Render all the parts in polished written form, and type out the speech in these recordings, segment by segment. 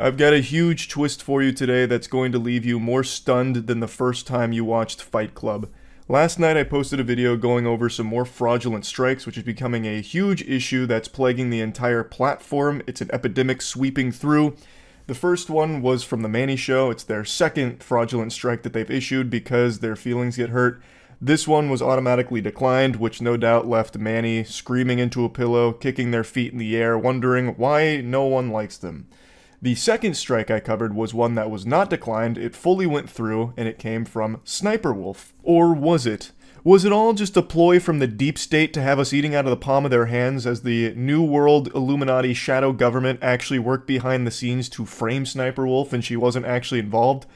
I've got a huge twist for you today that's going to leave you more stunned than the first time you watched Fight Club. Last night I posted a video going over some more fraudulent strikes, which is becoming a huge issue that's plaguing the entire platform. It's an epidemic sweeping through. The first one was from the Manny Show. It's their second fraudulent strike that they've issued because their feelings get hurt. This one was automatically declined, which no doubt left Manny screaming into a pillow, kicking their feet in the air, wondering why no one likes them. The second strike I covered was one that was not declined, it fully went through, and it came from SSSniperWolf. Or was it? Was it all just a ploy from the deep state to have us eating out of the palm of their hands as the New World Illuminati shadow government actually worked behind the scenes to frame SSniperWolf and she wasn't actually involved?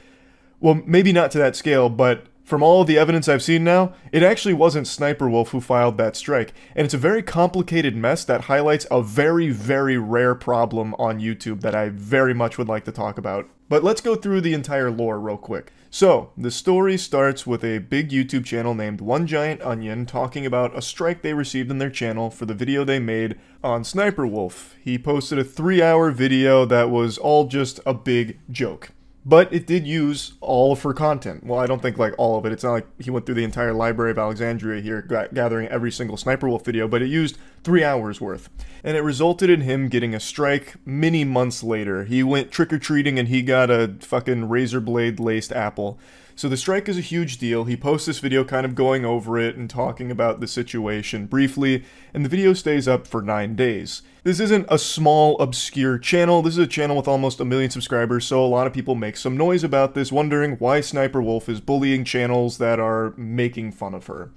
Well, maybe not to that scale, but from all of the evidence I've seen now, it actually wasn't SSniperWolf who filed that strike, and it's a very complicated mess that highlights a very, very rare problem on YouTube that I very much would like to talk about. But let's go through the entire lore real quick. So, the story starts with a big YouTube channel named One Giant Onion talking about a strike they received in their channel for the video they made on SSniperWolf. He posted a 3-hour video that was all just a big joke. But it did use all of her content. Well, I don't think like all of it. It's not like he went through the entire Library of Alexandria here, gathering every single SSniperWolf video, but it used 3 hours worth. And it resulted in him getting a strike many months later. He went trick-or-treating and he got a fucking razor blade laced apple. So the strike is a huge deal. He posts this video kind of going over it and talking about the situation briefly, and the video stays up for 9 days. This isn't a small, obscure channel. This is a channel with almost 1 million subscribers, so a lot of people make some noise about this, wondering why SSniperWolf is bullying channels that are making fun of her.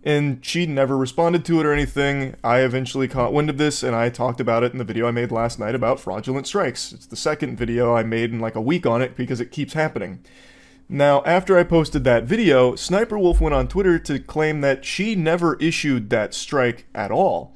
And she never responded to it or anything. I eventually caught wind of this, and I talked about it in the video I made last night about fraudulent strikes. It's the second video I made in like a week on it because it keeps happening. Now, after I posted that video, SSniperWolf went on Twitter to claim that she never issued that strike at all.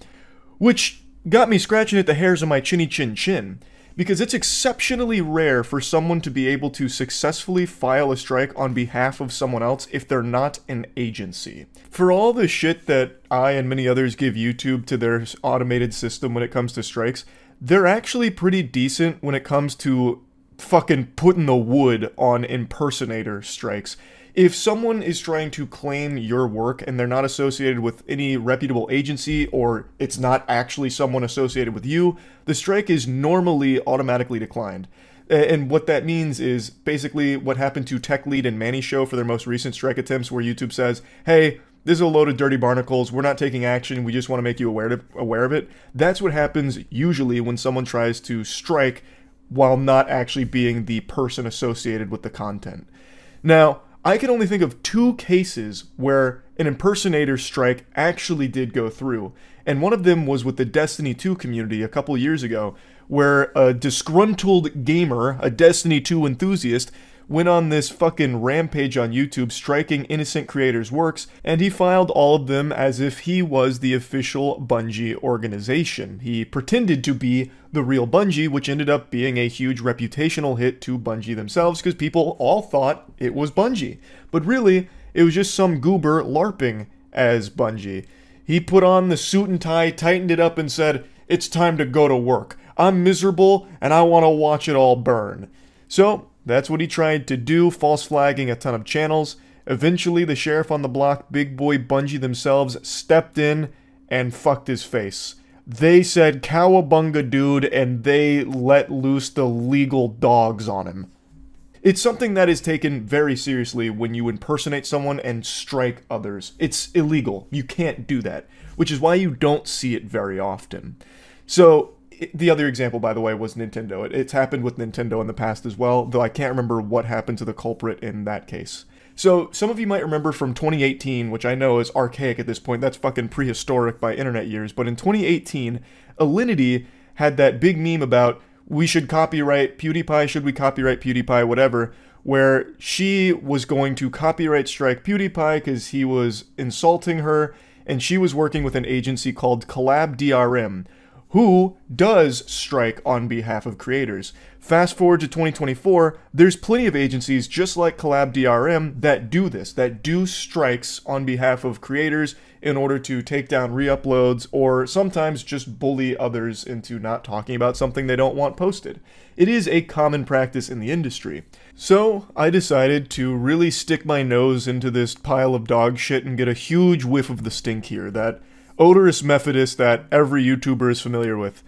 Which got me scratching at the hairs on my chinny chin chin, because it's exceptionally rare for someone to be able to successfully file a strike on behalf of someone else if they're not an agency. For all the shit that I and many others give YouTube to their automated system when it comes to strikes, they're actually pretty decent when it comes to fucking putting the wood on impersonator strikes. If someone is trying to claim your work and they're not associated with any reputable agency, or it's not actually someone associated with you, the strike is normally automatically declined. And what that means is basically what happened to Tech Lead and Manny Show for their most recent strike attempts, where YouTube says, hey, this is a load of dirty barnacles, we're not taking action, we just want to make you aware of it. That's what happens usually when someone tries to strike while not actually being the person associated with the content. Now, I can only think of 2 cases where an impersonator strike actually did go through, and one of them was with the Destiny 2 community a couple years ago, where a disgruntled gamer, a Destiny 2 enthusiast, went on this fucking rampage on YouTube striking innocent creators' works, and he filed all of them as if he was the official Bungie organization. He pretended to be the real Bungie, which ended up being a huge reputational hit to Bungie themselves, because people all thought it was Bungie. But really, it was just some goober LARPing as Bungie. He put on the suit and tie, tightened it up, and said, "It's time to go to work. I'm miserable, and I want to watch it all burn." So, that's what he tried to do, false flagging a ton of channels. Eventually, the sheriff on the block, Big Boy Bungie themselves, stepped in and fucked his face. They said cowabunga dude, and they let loose the legal dogs on him. It's something that is taken very seriously when you impersonate someone and strike others. It's illegal. You can't do that, which is why you don't see it very often. So, the other example, by the way, was Nintendo. It's happened with Nintendo in the past as well, though I can't remember what happened to the culprit in that case. So, some of you might remember from 2018, which I know is archaic at this point, that's fucking prehistoric by internet years, but in 2018, Alinity had that big meme about, we should copyright PewDiePie, should we copyright PewDiePie, whatever, where she was going to copyright strike PewDiePie because he was insulting her, and she was working with an agency called Collab DRM, who does strike on behalf of creators. Fast forward to 2024, there's plenty of agencies just like Collab DRM that do this, that do strikes on behalf of creators in order to take down re-uploads or sometimes just bully others into not talking about something they don't want posted. It is a common practice in the industry. So I decided to really stick my nose into this pile of dog shit and get a huge whiff of the stink here, that odorous Methodist that every YouTuber is familiar with,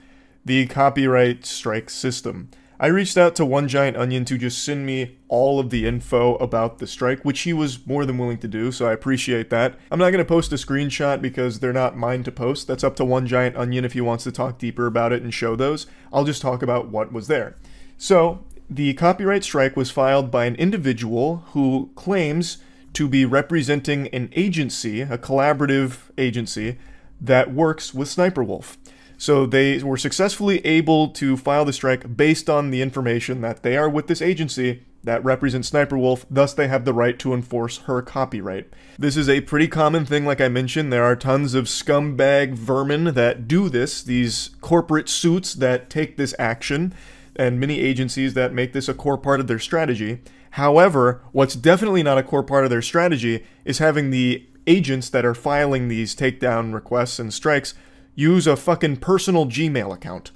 the copyright strike system. I reached out to One Giant Onion to just send me all of the info about the strike, which he was more than willing to do, so I appreciate that. I'm not going to post a screenshot because they're not mine to post. That's up to One Giant Onion if he wants to talk deeper about it and show those. I'll just talk about what was there. So, the copyright strike was filed by an individual who claims to be representing an agency, a collaborative agency, that works with SSSniperWolf. So they were successfully able to file the strike based on the information that they are with this agency that represents SSSniperWolf, thus they have the right to enforce her copyright. This is a pretty common thing, like I mentioned. There are tons of scumbag vermin that do this, these corporate suits that take this action, and many agencies that make this a core part of their strategy. However, what's definitely not a core part of their strategy is having the agents that are filing these takedown requests and strikes use a fucking personal Gmail account.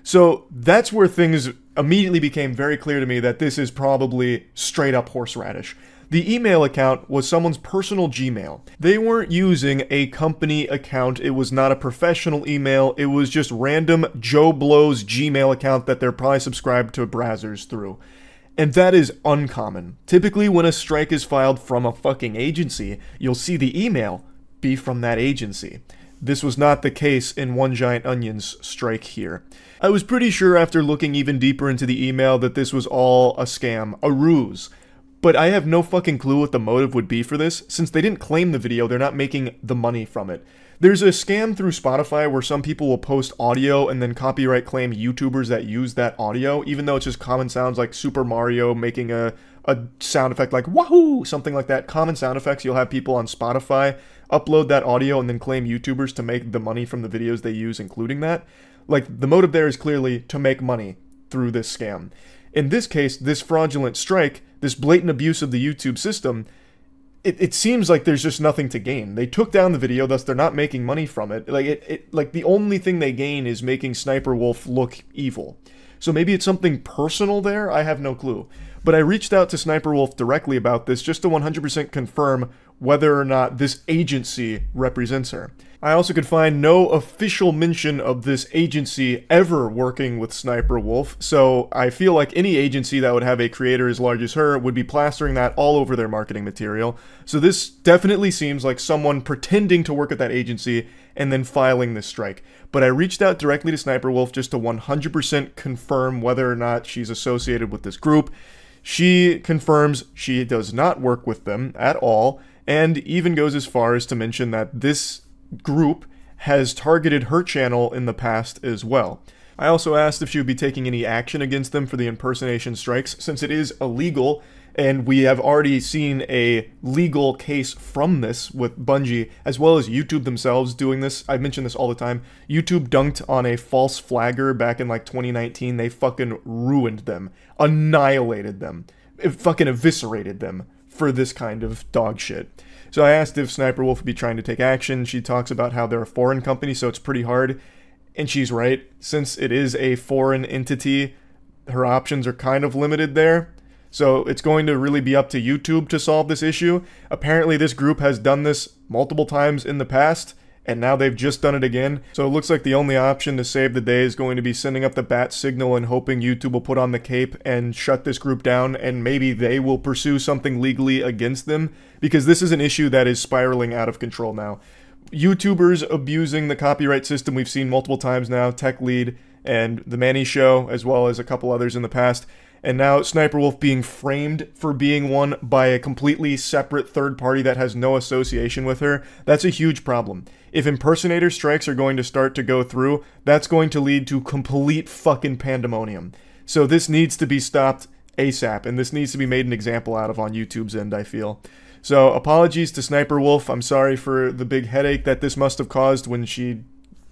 So that's where things immediately became very clear to me that this is probably straight up horseradish. The email account was someone's personal Gmail. They weren't using a company account. It was not a professional email. It was just random Joe Blow's Gmail account that they're probably subscribed to browsers through. And that is uncommon. Typically, when a strike is filed from a fucking agency, you'll see the email be from that agency. This was not the case in One Giant Onion's strike here. I was pretty sure after looking even deeper into the email that this was all a scam, a ruse. But I have no fucking clue what the motive would be for this. Since they didn't claim the video, they're not making the money from it. There's a scam through Spotify where some people will post audio and then copyright claim YouTubers that use that audio, even though it's just common sounds like Super Mario making a sound effect like wahoo, something like that. Common sound effects. You'll have people on Spotify upload that audio and then claim YouTubers to make the money from the videos they use, including that. Like, the motive there is clearly to make money through this scam. In this case, this fraudulent strike, this blatant abuse of the YouTube system, it seems like there's just nothing to gain. They took down the video, thus they're not making money from it. Like the only thing they gain is making SSSniperWolf look evil. So maybe it's something personal there? I have no clue. But I reached out to SSSniperWolf directly about this just to 100% confirm whether or not this agency represents her. I also could find no official mention of this agency ever working with SSSniperWolf, so I feel like any agency that would have a creator as large as her would be plastering that all over their marketing material. So this definitely seems like someone pretending to work at that agency and then filing this strike. But I reached out directly to SSSniperWolf just to 100% confirm whether or not she's associated with this group. She confirms she does not work with them at all, and even goes as far as to mention that this group has targeted her channel in the past as well. I also asked if she would be taking any action against them for the impersonation strikes, since it is illegal, and we have already seen a legal case from this with Bungie, as well as YouTube themselves doing this. I mention this all the time. YouTube dunked on a false flagger back in like 2019. They fucking ruined them, annihilated them, fucking eviscerated them for this kind of dog shit. So I asked if SSSniperWolf would be trying to take action. She talks about how they're a foreign company, so it's pretty hard. And she's right. Since it is a foreign entity, her options are kind of limited there. So it's going to really be up to YouTube to solve this issue. Apparently this group has done this multiple times in the past, and now they've just done it again. So it looks like the only option to save the day is going to be sending up the bat signal and hoping YouTube will put on the cape and shut this group down, and maybe they will pursue something legally against them, because this is an issue that is spiraling out of control now. YouTubers abusing the copyright system we've seen multiple times now, Tech Lead and The Manny Show, as well as a couple others in the past. And now SSSniperWolf being framed for being one by a completely separate third party that has no association with her, that's a huge problem. If impersonator strikes are going to start to go through, that's going to lead to complete fucking pandemonium. So this needs to be stopped ASAP, and this needs to be made an example out of on YouTube's end, I feel. So apologies to SSSniperWolf. I'm sorry for the big headache that this must have caused when she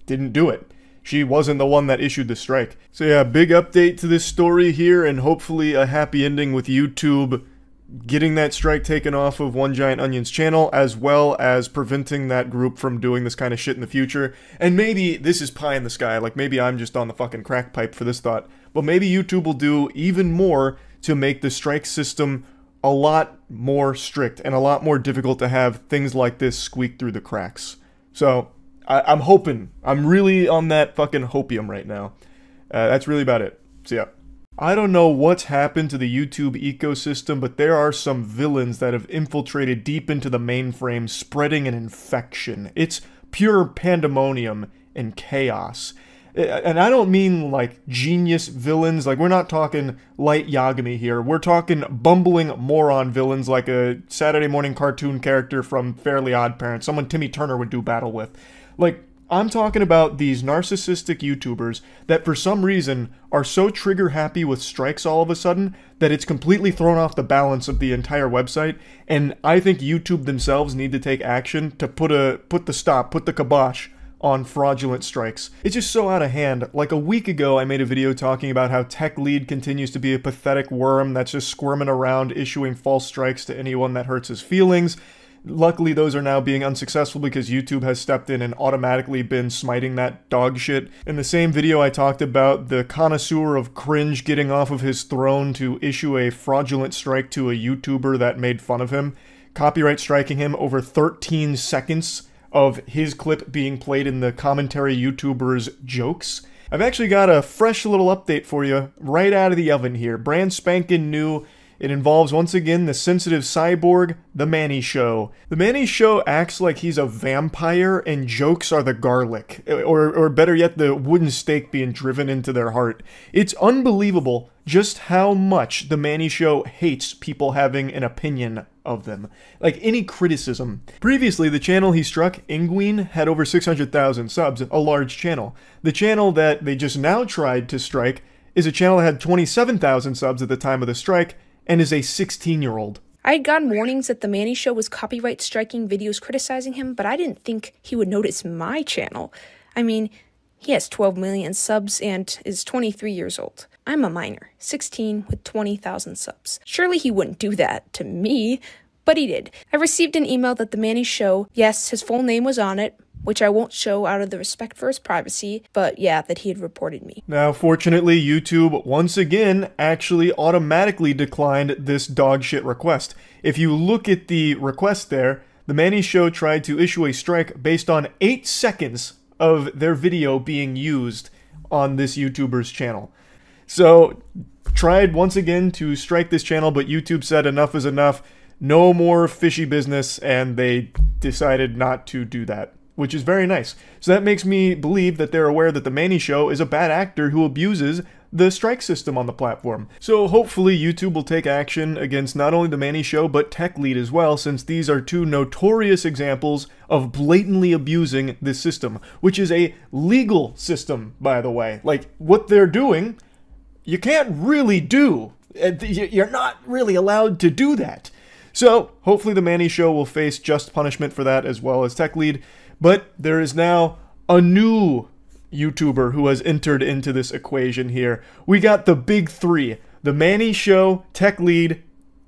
didn't do it. she wasn't the one that issued the strike. So yeah, big update to this story here, and hopefully a happy ending with YouTube getting that strike taken off of One Giant Onion's channel, as well as preventing that group from doing this kind of shit in the future. And maybe this is pie in the sky, like maybe I'm just on the fucking crack pipe for this thought, but maybe YouTube will do even more to make the strike system a lot more strict and a lot more difficult to have things like this squeak through the cracks. So I'm hoping. I'm really on that fucking hopium right now. That's really about it. So yeah. I don't know what's happened to the YouTube ecosystem, but there are some villains that have infiltrated deep into the mainframe, spreading an infection. It's pure pandemonium and chaos. And I don't mean like genius villains, like we're not talking Light Yagami here. We're talking bumbling moron villains like a Saturday morning cartoon character from Fairly Odd Parents, someone Timmy Turner would do battle with. Like, I'm talking about these narcissistic YouTubers that for some reason are so trigger happy with strikes all of a sudden that it's completely thrown off the balance of the entire website, and I think YouTube themselves need to take action to put the kibosh on fraudulent strikes. It's just so out of hand. Like a week ago I made a video talking about how Tech Lead continues to be a pathetic worm that's just squirming around issuing false strikes to anyone that hurts his feelings. Luckily, those are now being unsuccessful because YouTube has stepped in and automatically been smiting that dog shit. In the same video, I talked about the connoisseur of cringe getting off of his throne to issue a fraudulent strike to a YouTuber that made fun of him, copyright striking him over 13 seconds of his clip being played in the commentary YouTuber's jokes. I've actually got a fresh little update for you right out of the oven here, brand spanking new. It involves, once again, the sensitive cyborg, the Manny Show. The Manny Show acts like he's a vampire and jokes are the garlic, or better yet, the wooden stake being driven into their heart. It's unbelievable just how much the Manny Show hates people having an opinion of them. Like, any criticism. Previously, the channel he struck, Penguinz, had over 600,000 subs, a large channel. The channel that they just now tried to strike is a channel that had 27,000 subs at the time of the strike, and is a 16-year-old. I had gotten warnings that the Manny Show was copyright striking videos criticizing him, but I didn't think he would notice my channel. I mean, he has 12 million subs and is 23 years old. I'm a minor, 16 with 20,000 subs. Surely he wouldn't do that to me, but he did. I received an email that the Manny Show, yes, his full name was on it, which I won't show out of the respect for his privacy, but yeah, that he had reported me. Now, fortunately, YouTube, once again, actually automatically declined this dogshit request. If you look at the request there, the Manny Show tried to issue a strike based on 8 seconds of their video being used on this YouTuber's channel. So, tried once again to strike this channel, but YouTube said enough is enough, no more fishy business, and they decided not to do that, which is very nice. So that makes me believe that they're aware that the Manny Show is a bad actor who abuses the strike system on the platform. So hopefully YouTube will take action against not only the Manny Show, but Tech Lead as well, since these are two notorious examples of blatantly abusing this system, which is a legal system, by the way. Like, what they're doing, you can't really do. You're not really allowed to do that. So hopefully the Manny Show will face just punishment for that, as well as Tech Lead. But there is now a new YouTuber who has entered into this equation here. We got the big three: the Manny Show, Tech Lead,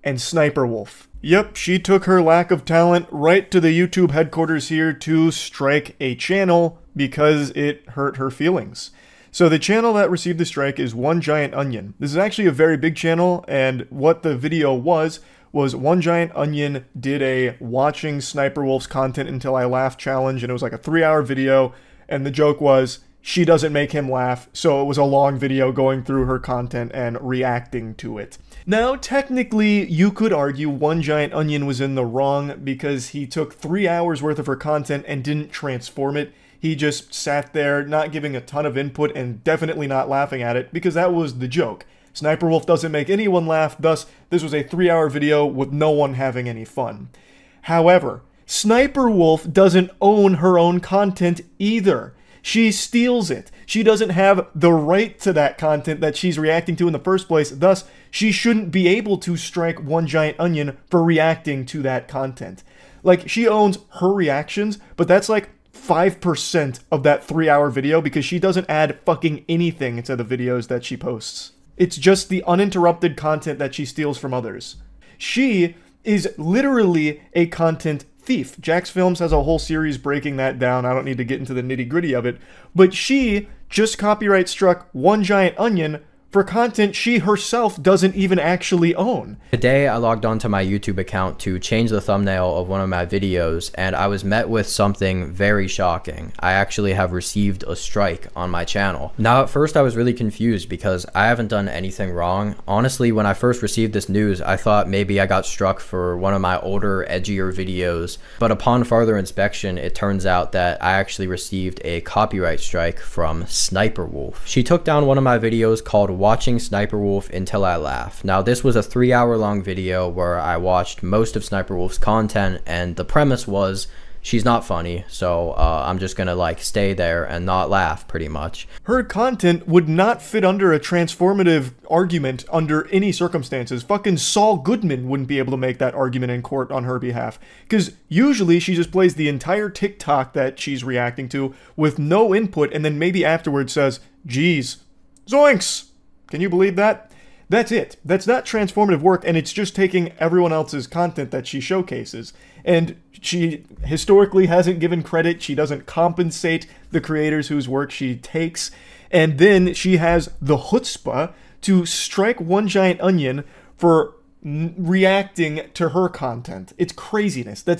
and SSSniperWolf. Yep, she took her lack of talent right to the YouTube headquarters here to strike a channel because it hurt her feelings. So the channel that received the strike is One Giant Onion. This is actually a very big channel, and what the video was One Giant Onion did a watching SSSniperWolf's content until I laugh challenge, and it was like a 3-hour video, and the joke was she doesn't make him laugh, so it was a long video going through her content and reacting to it. Now, technically, you could argue One Giant Onion was in the wrong because he took 3 hours worth of her content and didn't transform it. He just sat there, not giving a ton of input and definitely not laughing at it, because that was the joke. SSniperWolf doesn't make anyone laugh, thus this was a 3-hour video with no one having any fun. However, SSniperWolf doesn't own her own content either. She steals it. She doesn't have the right to that content that she's reacting to in the first place, thus she shouldn't be able to strike One Giant Onion for reacting to that content. Like, she owns her reactions, but that's like 5% of that 3-hour video because she doesn't add fucking anything to the videos that she posts. It's just the uninterrupted content that she steals from others. She is literally a content thief. Jax Films has a whole series breaking that down. I don't need to get into the nitty-gritty of it, but she just copyright struck One Giant Onion for content she herself doesn't even actually own. Today, I logged onto my YouTube account to change the thumbnail of one of my videos, and I was met with something very shocking. I actually have received a strike on my channel. Now, at first, I was really confused because I haven't done anything wrong. Honestly, when I first received this news, I thought maybe I got struck for one of my older, edgier videos, but upon further inspection, it turns out that I actually received a copyright strike from SSSniperWolf. She took down one of my videos called Watching SSSniperWolf Until I Laugh. Now, this was a 3-hour long video where I watched most of SSSniperWolf's content, and the premise was she's not funny, so I'm just gonna like stay there and not laugh pretty much. Her content would not fit under a transformative argument under any circumstances. Fucking Saul Goodman wouldn't be able to make that argument in court on her behalf. Because usually she just plays the entire TikTok that she's reacting to with no input and then maybe afterwards says, geez, zoinks! Can you believe that? That's it. That's not transformative work, and it's just taking everyone else's content that she showcases. And she historically hasn't given credit. She doesn't compensate the creators whose work she takes. And then she has the chutzpah to strike One Giant Onion for reacting to her content. It's craziness. That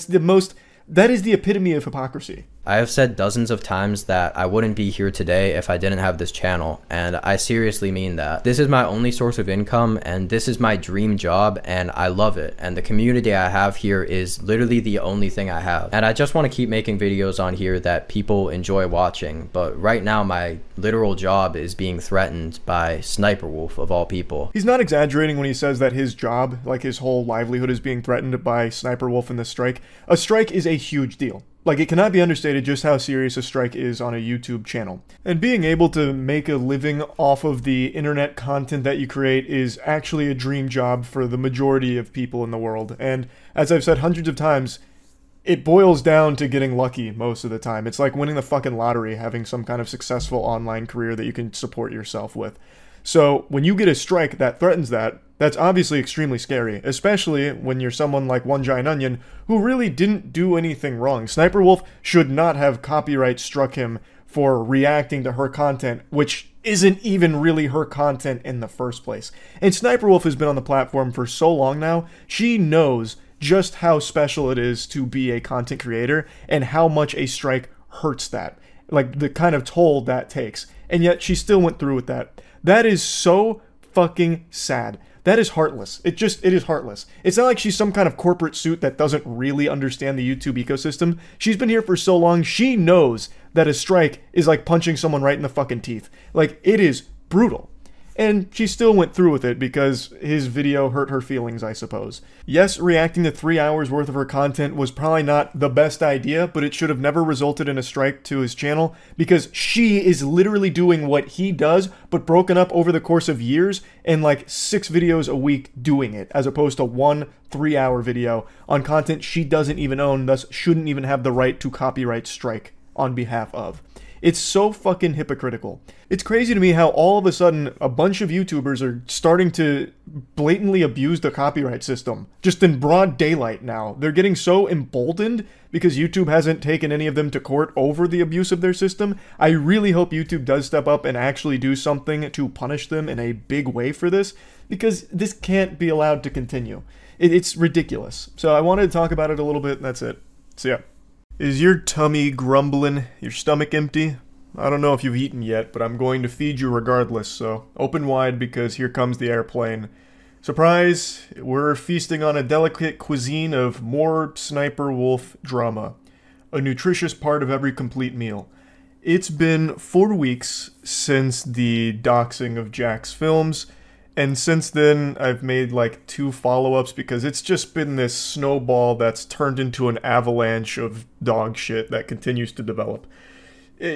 is the epitome of hypocrisy. I have said dozens of times that I wouldn't be here today if I didn't have this channel, and I seriously mean that. This is my only source of income, and this is my dream job, and I love it, and the community I have here is literally the only thing I have. And I just want to keep making videos on here that people enjoy watching, but right now my literal job is being threatened by SSSniperWolf of all people. He's not exaggerating when he says that his job, like his whole livelihood, is being threatened by SSSniperWolf in this strike. A strike is a huge deal. Like, it cannot be understated just how serious a strike is on a YouTube channel. And being able to make a living off of the internet content that you create is actually a dream job for the majority of people in the world. And as I've said hundreds of times, it boils down to getting lucky most of the time. It's like winning the fucking lottery, having some kind of successful online career that you can support yourself with. So when you get a strike that threatens that, that's obviously extremely scary, especially when you're someone like One Giant Onion who really didn't do anything wrong. SSSniperWolf should not have copyright struck him for reacting to her content, which isn't even really her content in the first place. And SSSniperWolf has been on the platform for so long now, she knows just how special it is to be a content creator and how much a strike hurts that. Like, the kind of toll that takes. And yet she still went through with that. That is so fucking sad. That is heartless. It is heartless. It's not like she's some kind of corporate suit that doesn't really understand the YouTube ecosystem. She's been here for so long, she knows that a strike is like punching someone right in the fucking teeth. Like, it is brutal. And she still went through with it because his video hurt her feelings, I suppose. Yes, reacting to 3 hours worth of her content was probably not the best idea, but it should have never resulted in a strike to his channel because she is literally doing what he does, but broken up over the course of years and like 6 videos a week doing it, as opposed to one 3-hour video on content she doesn't even own, thus shouldn't even have the right to copyright strike on behalf of. It's so fucking hypocritical. It's crazy to me how all of a sudden a bunch of YouTubers are starting to blatantly abuse the copyright system. Just in broad daylight now. They're getting so emboldened because YouTube hasn't taken any of them to court over the abuse of their system. I really hope YouTube does step up and actually do something to punish them in a big way for this, because this can't be allowed to continue. It's ridiculous. So I wanted to talk about it a little bit, and that's it. So yeah. Is your tummy grumbling? Your stomach empty? I don't know if you've eaten yet, but I'm going to feed you regardless, so open wide because here comes the airplane. Surprise! We're feasting on a delicate cuisine of more SSSniperWolf drama. A nutritious part of every complete meal. It's been 4 weeks since the doxing of Jax Films, and since then, I've made like 2 follow-ups because it's just been this snowball that's turned into an avalanche of dog shit that continues to develop.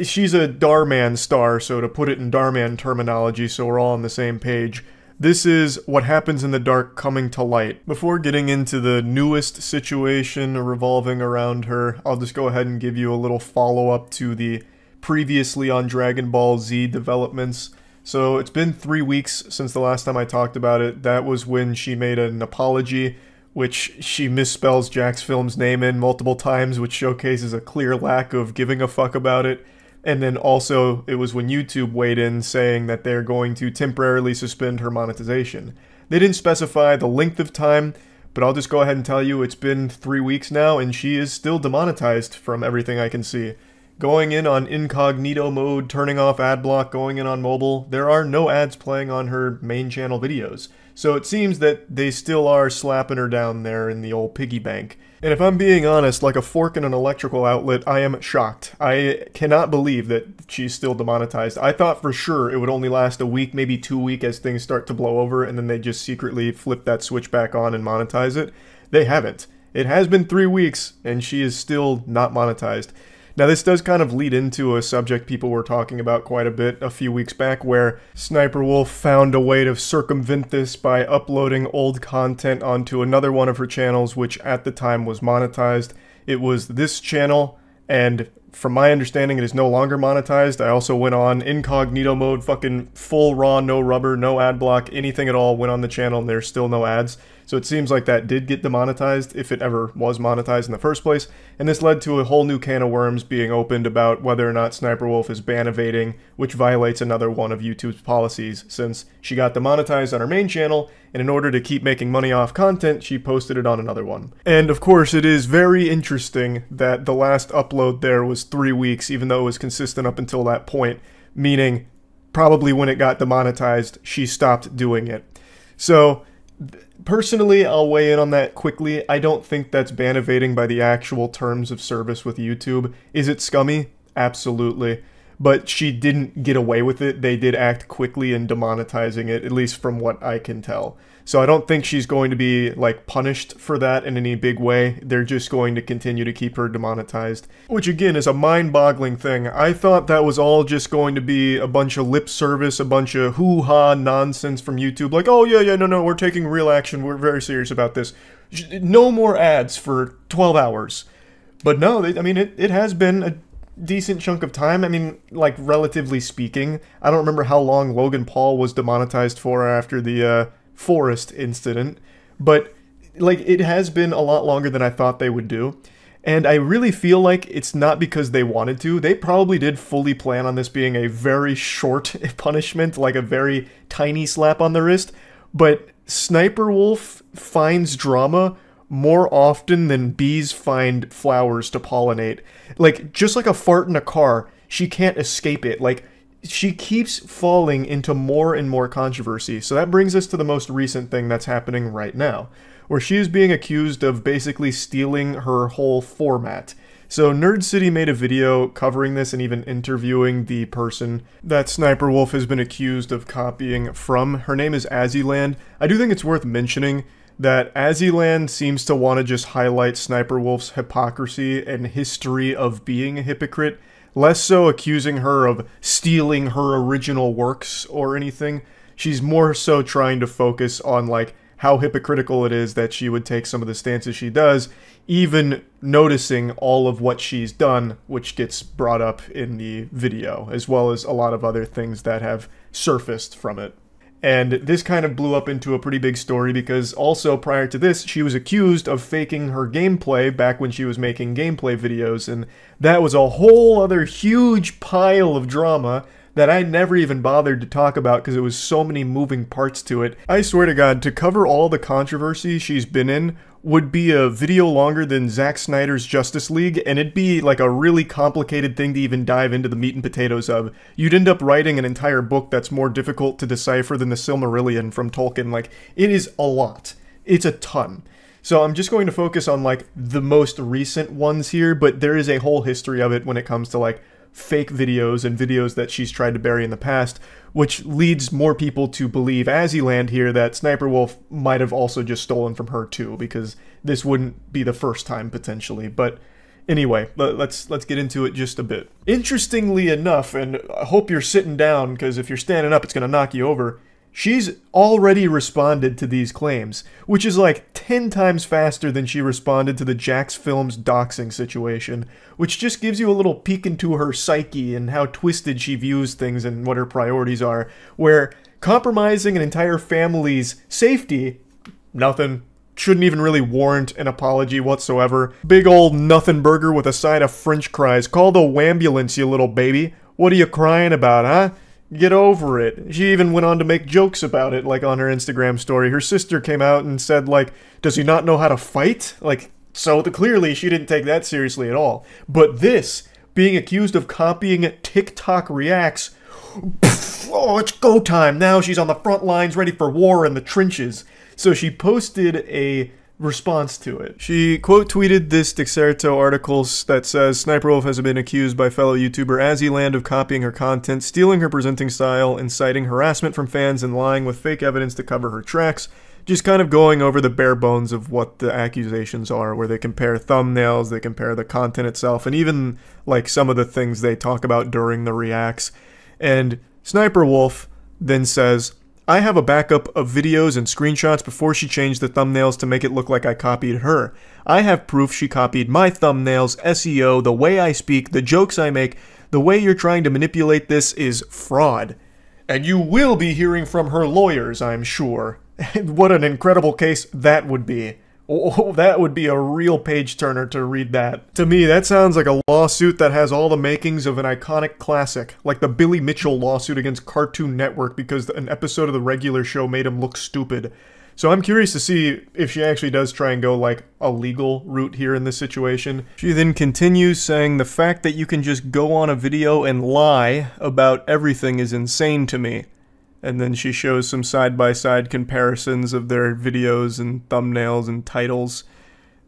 She's a Darman star, so to put it in Darman terminology so we're all on the same page, This is what happens in the dark coming to light. Before getting into the newest situation revolving around her, I'll just go ahead and give you a little follow-up to the previously on Dragon Ball Z developments. So it's been 3 weeks since the last time I talked about it. That was when she made an apology, which she misspells Jack's film's name in multiple times, which showcases a clear lack of giving a fuck about it. And then also, it was when YouTube weighed in saying that they're going to temporarily suspend her monetization. They didn't specify the length of time, but I'll just go ahead and tell you it's been 3 weeks now, and she is still demonetized from everything I can see. Going in on incognito mode, turning off ad block, going in on mobile, there are no ads playing on her main channel videos. So it seems that they still are slapping her down there in the old piggy bank. And if I'm being honest, like a fork in an electrical outlet, I am shocked. I cannot believe that she's still demonetized. I thought for sure it would only last a week, maybe 2 weeks as things start to blow over, and then they just secretly flip that switch back on and monetize it. They haven't. It has been 3 weeks, and she is still not monetized. Now this does kind of lead into a subject people were talking about quite a bit a few weeks back, where SSSniperWolf found a way to circumvent this by uploading old content onto another one of her channels, which at the time was monetized. It was this channel, and from my understanding it is no longer monetized. I also went on incognito mode, fucking full raw, no rubber, no ad block, anything at all, went on the channel and there's still no ads. So it seems like that did get demonetized, if it ever was monetized in the first place, and this led to a whole new can of worms being opened about whether or not SSSniperWolf is ban evading, which violates another one of YouTube's policies, since she got demonetized on her main channel, and in order to keep making money off content, she posted it on another one. And of course, it is very interesting that the last upload there was 3 weeks, even though it was consistent up until that point, meaning probably when it got demonetized, she stopped doing it. So personally, I'll weigh in on that quickly. I don't think that's ban evading by the actual terms of service with YouTube. Is it scummy? Absolutely. But she didn't get away with it. They did act quickly in demonetizing it, at least from what I can tell. So I don't think she's going to be, like, punished for that in any big way. They're just going to continue to keep her demonetized. Which, again, is a mind-boggling thing. I thought that was all just going to be a bunch of lip service, a bunch of hoo-ha nonsense from YouTube. Like, oh, yeah, no, we're taking real action. We're very serious about this. No more ads for 12 hours. But no, I mean, it has been a decent chunk of time. I mean, like, relatively speaking. I don't remember how long Logan Paul was demonetized for after the Forest incident, but like, it has been a lot longer than I thought they would do. And I really feel like it's not because they wanted to. They probably did fully plan on this being a very short punishment, like a very tiny slap on the wrist. But SSSniperWolf finds drama more often than bees find flowers to pollinate. Like, just like a fart in a car, she can't escape it. Like, she keeps falling into more and more controversy. So that brings us to the most recent thing that's happening right now, where she is being accused of basically stealing her whole format. So Nerd City made a video covering this and even interviewing the person that SSSniperWolf has been accused of copying from. Her name is Azzyland. I do think it's worth mentioning that Azzyland seems to want to just highlight SSSniperWolf's hypocrisy and history of being a hypocrite, less so accusing her of stealing her original works or anything. She's more so trying to focus on, like, how hypocritical it is that she would take some of the stances she does, even noticing all of what she's done, which gets brought up in the video, as well as a lot of other things that have surfaced from it. And this kind of blew up into a pretty big story because also prior to this, she was accused of faking her gameplay back when she was making gameplay videos, and that was a whole other huge pile of drama that I never even bothered to talk about because it was so many moving parts to it. I swear to God, to cover all the controversy she's been in would be a video longer than Zack Snyder's Justice League, and it'd be like a really complicated thing to even dive into the meat and potatoes of. You'd end up writing an entire book that's more difficult to decipher than the Silmarillion from Tolkien. Like, it is a lot. It's a ton. So I'm just going to focus on, like, the most recent ones here, but there is a whole history of it when it comes to, like, fake videos and videos that she's tried to bury in the past, which leads more people to believe, Azzyland here, that SSSniperWolf might have also just stolen from her too, because this wouldn't be the first time potentially. But anyway, let's get into it just a bit. Interestingly enough, and I hope you're sitting down, because if you're standing up, it's going to knock you over, she's already responded to these claims, which is like 10 times faster than she responded to the Jax Films doxing situation, which just gives you a little peek into her psyche and how twisted she views things and what her priorities are, where compromising an entire family's safety, nothing, shouldn't even really warrant an apology whatsoever. Big old nothing burger with a side of french fries. Call the wambulance, you little baby. What are you crying about, huh? Get over it. She even went on to make jokes about it, like on her Instagram story. Her sister came out and said, like, does he not know how to fight? Like, so clearly she didn't take that seriously at all. But this, being accused of copying TikTok reacts, oh, it's go time. Now she's on the front lines ready for war in the trenches. So she posted a response to it. She quote tweeted this Dexerto article that says SSSniperWolf has been accused by fellow YouTuber Azzyland of copying her content, stealing her presenting style, inciting harassment from fans, and lying with fake evidence to cover her tracks. Just kind of going over the bare bones of what the accusations are, where they compare thumbnails, they compare the content itself, and even like some of the things they talk about during the reacts. And SSSniperWolf then says, I have a backup of videos and screenshots before she changed the thumbnails to make it look like I copied her. I have proof she copied my thumbnails, SEO, the way I speak, the jokes I make. The way you're trying to manipulate this is fraud. And you will be hearing from her lawyers, I'm sure. What an incredible case that would be. Oh, that would be a real page-turner to read that. To me, that sounds like a lawsuit that has all the makings of an iconic classic, like the Billy Mitchell lawsuit against Cartoon Network because an episode of the regular show made him look stupid. So I'm curious to see if she actually does try and go like a legal route here in this situation. She then continues saying, the fact that you can just go on a video and lie about everything is insane to me. And then she shows some side-by-side comparisons of their videos and thumbnails and titles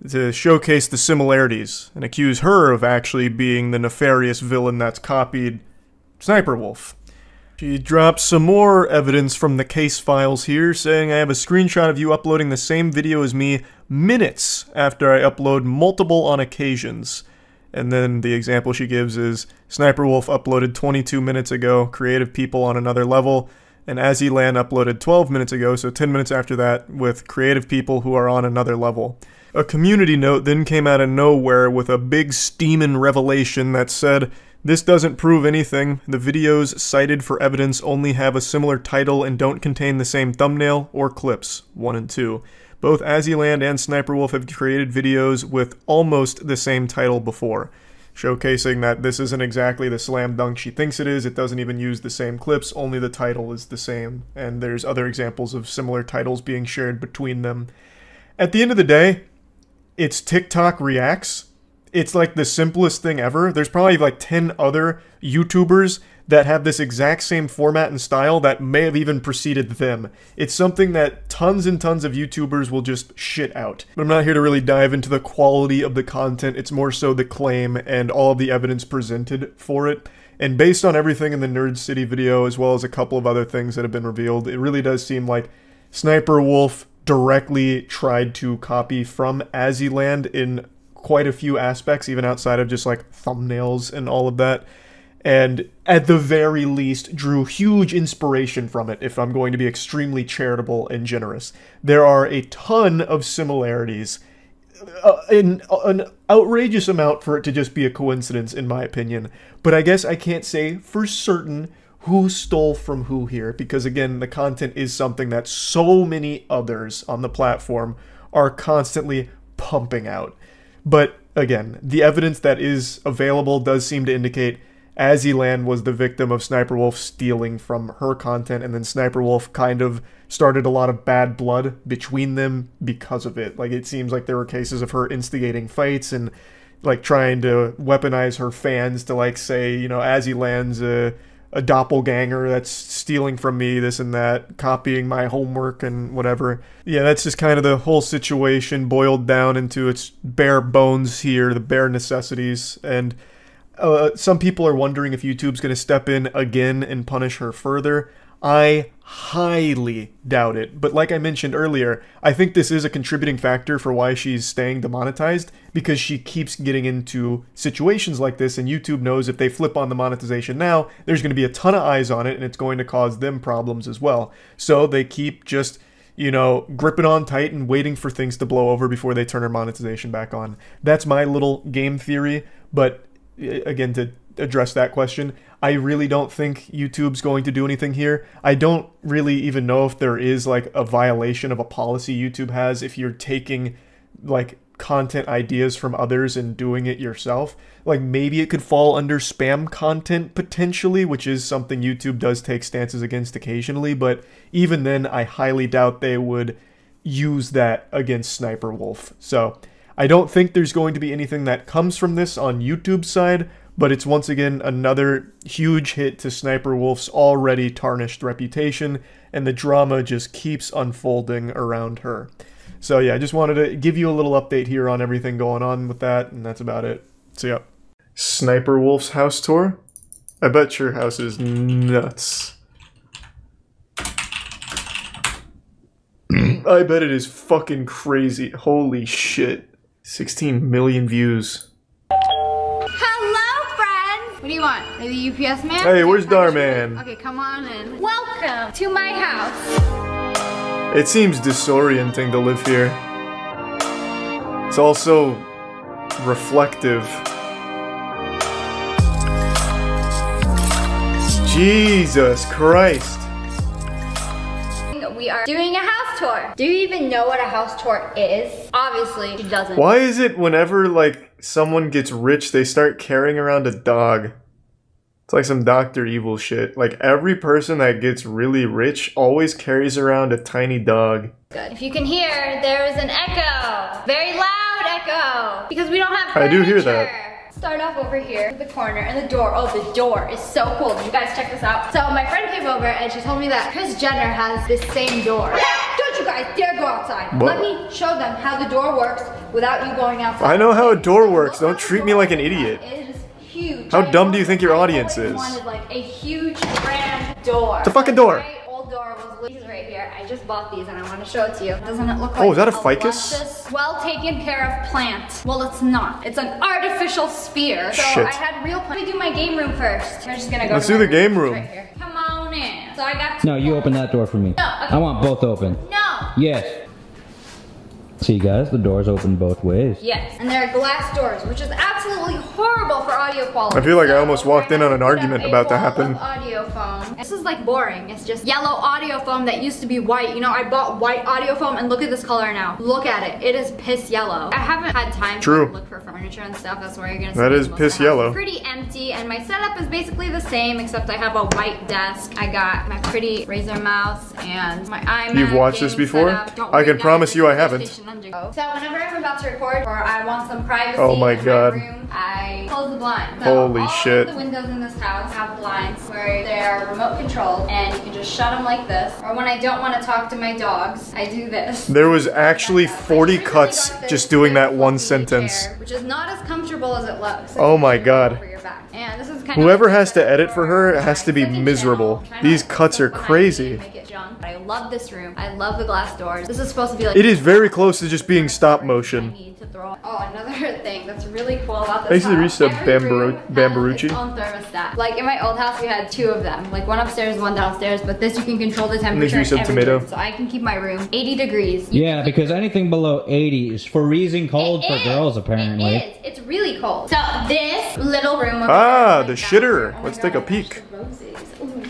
to showcase the similarities and accuse her of actually being the nefarious villain that's copied SSSniperWolf. She drops some more evidence from the case files here, saying I have a screenshot of you uploading the same video as me minutes after I upload multiple on occasions. And then the example she gives is SSSniperWolf uploaded 22 minutes ago, creative people on another level. And Azzyland uploaded 12 minutes ago, so 10 minutes after that, with creative people who are on another level. A community note then came out of nowhere with a big steamin' revelation that said, this doesn't prove anything. The videos cited for evidence only have a similar title and don't contain the same thumbnail or clips, 1 and 2. Both Azzyland and SSSniperWolf have created videos with almost the same title before, showcasing that this isn't exactly the slam dunk she thinks it is. It doesn't even use the same clips, only the title is the same. And there's other examples of similar titles being shared between them. At the end of the day, it's TikTok reacts. It's like the simplest thing ever. There's probably like 10 other YouTubers that have this exact same format and style that may have even preceded them. It's something that tons and tons of YouTubers will just shit out. But I'm not here to really dive into the quality of the content. It's more so the claim and all of the evidence presented for it. And based on everything in the Nerd City video, as well as a couple of other things that have been revealed, it really does seem like SSSniperWolf directly tried to copy from Azzyland in quite a few aspects, even outside of just like thumbnails and all of that. And at the very least drew huge inspiration from it, if I'm going to be extremely charitable and generous. There are a ton of similarities, an outrageous amount for it to just be a coincidence, in my opinion. But I guess I can't say for certain who stole from who here, because again, the content is something that so many others on the platform are constantly pumping out. But again, the evidence that is available does seem to indicate Azzyland was the victim of SSSniperWolf stealing from her content, and then SSSniperWolf kind of started a lot of bad blood between them because of it. Like, it seems like there were cases of her instigating fights and, like, trying to weaponize her fans to, like, say, you know, Azzyland's a doppelganger that's stealing from me, this and that, copying my homework and whatever. Yeah, that's just kind of the whole situation boiled down into its bare bones here, the bare necessities, and some people are wondering if YouTube's going to step in again and punish her further. I highly doubt it. But like I mentioned earlier, I think this is a contributing factor for why she's staying demonetized, because she keeps getting into situations like this, and YouTube knows if they flip on the monetization now, there's going to be a ton of eyes on it, and it's going to cause them problems as well. So they keep just, you know, gripping on tight and waiting for things to blow over before they turn her monetization back on. That's my little game theory, but again, to address that question, I really don't think YouTube's going to do anything here. I don't really even know if there is like a violation of a policy YouTube has if you're taking like content ideas from others and doing it yourself. Like maybe it could fall under spam content potentially, which is something YouTube does take stances against occasionally, but even then I highly doubt they would use that against SSSniperWolf. So I don't think there's going to be anything that comes from this on YouTube's side, but it's once again another huge hit to SSSniperWolf's already tarnished reputation, and the drama just keeps unfolding around her. So yeah, I just wanted to give you a little update here on everything going on with that, and that's about it. So yeah. SSSniperWolf's house tour? I bet your house is nuts. I bet it is fucking crazy. Holy shit. 16 million views. Hello, friends! What do you want? Are you the UPS man? Hey, where's Darman? Okay, come on in. Welcome to my house. It seems disorienting to live here. It's also reflective. Jesus Christ. We are doing a house tour. Do you even know what a house tour is? Obviously, she doesn't. Why is it whenever, like, someone gets rich, they start carrying around a dog? It's like some Dr. Evil shit. Like, every person that gets really rich always carries around a tiny dog. Good. If you can hear, there is an echo. Very loud echo. Because we don't have furniture. I do hear that. Start off over here to the corner, and the door. Oh, the door is so cool. Did you guys check this out? So my friend came over and she told me that Kris Jenner has this same door. Don't you guys dare go outside. What? Let me show them how the door works without you going outside. I know how a door works. Don't treat me like an idiot. It is huge. How dumb do you think your audience is? I wanted like a huge grand door. It's a fucking door. My old door was right here. I just bought these and I want to show it to you. Doesn't it look like Oh, is that a ficus? luscious, well taken care of plant? Well, it's not. It's an artificial spear. So Shit. I had real plants. Let me do my game room first. We're just gonna go. Let's to do my the game room. Right here. Come on in. So I got. No, you open that door for me. No. Okay. I want both open. No. Yes. See guys, the doors open both ways. Yes, and they're glass doors, which is absolutely horrible for audio quality. I feel like I almost walked in on an argument about to happen. Audio foam. This is like boring. It's just yellow audio foam that used to be white. You know, I bought white audio foam and look at this color now. Look at it. It is piss yellow. I haven't had time to look for furniture and stuff. That's where you're gonna see that is piss yellow. Pretty empty, and my setup is basically the same, except I have a white desk. I got my pretty Razer mouse and my iMac. You've watched this before? I can promise you I haven't. So whenever I'm about to record or I want some privacy oh my in God. my room, I close the blinds. So Holy shit. All of the windows in this house have blinds where they are remote controlled and you can just shut them like this. Or when I don't want to talk to my dogs, I do this. There was actually 40 cuts just doing that one sentence. Chair, which is not as comfortable as it looks. Oh my God. Over your back. And this is kind Whoever of has to edit for her has to be miserable. These cuts are crazy. But I love this room. I love the glass doors. This is supposed to be like. It is very close to just being stop motion. Oh, another thing that's really cool about this Basically house. reached a Every room Bambarucci. has its own thermostat. Like in my old house, we had 2 of them. Like one upstairs, one downstairs. But this, you can control the temperature. Make sure you in said every tomato. room. So I can keep my room 80 degrees. Yeah, because anything below 80 is freezing cold for girls, apparently. It is. It's really cold. So this little room. Ah, the shitter. Let's take a peek.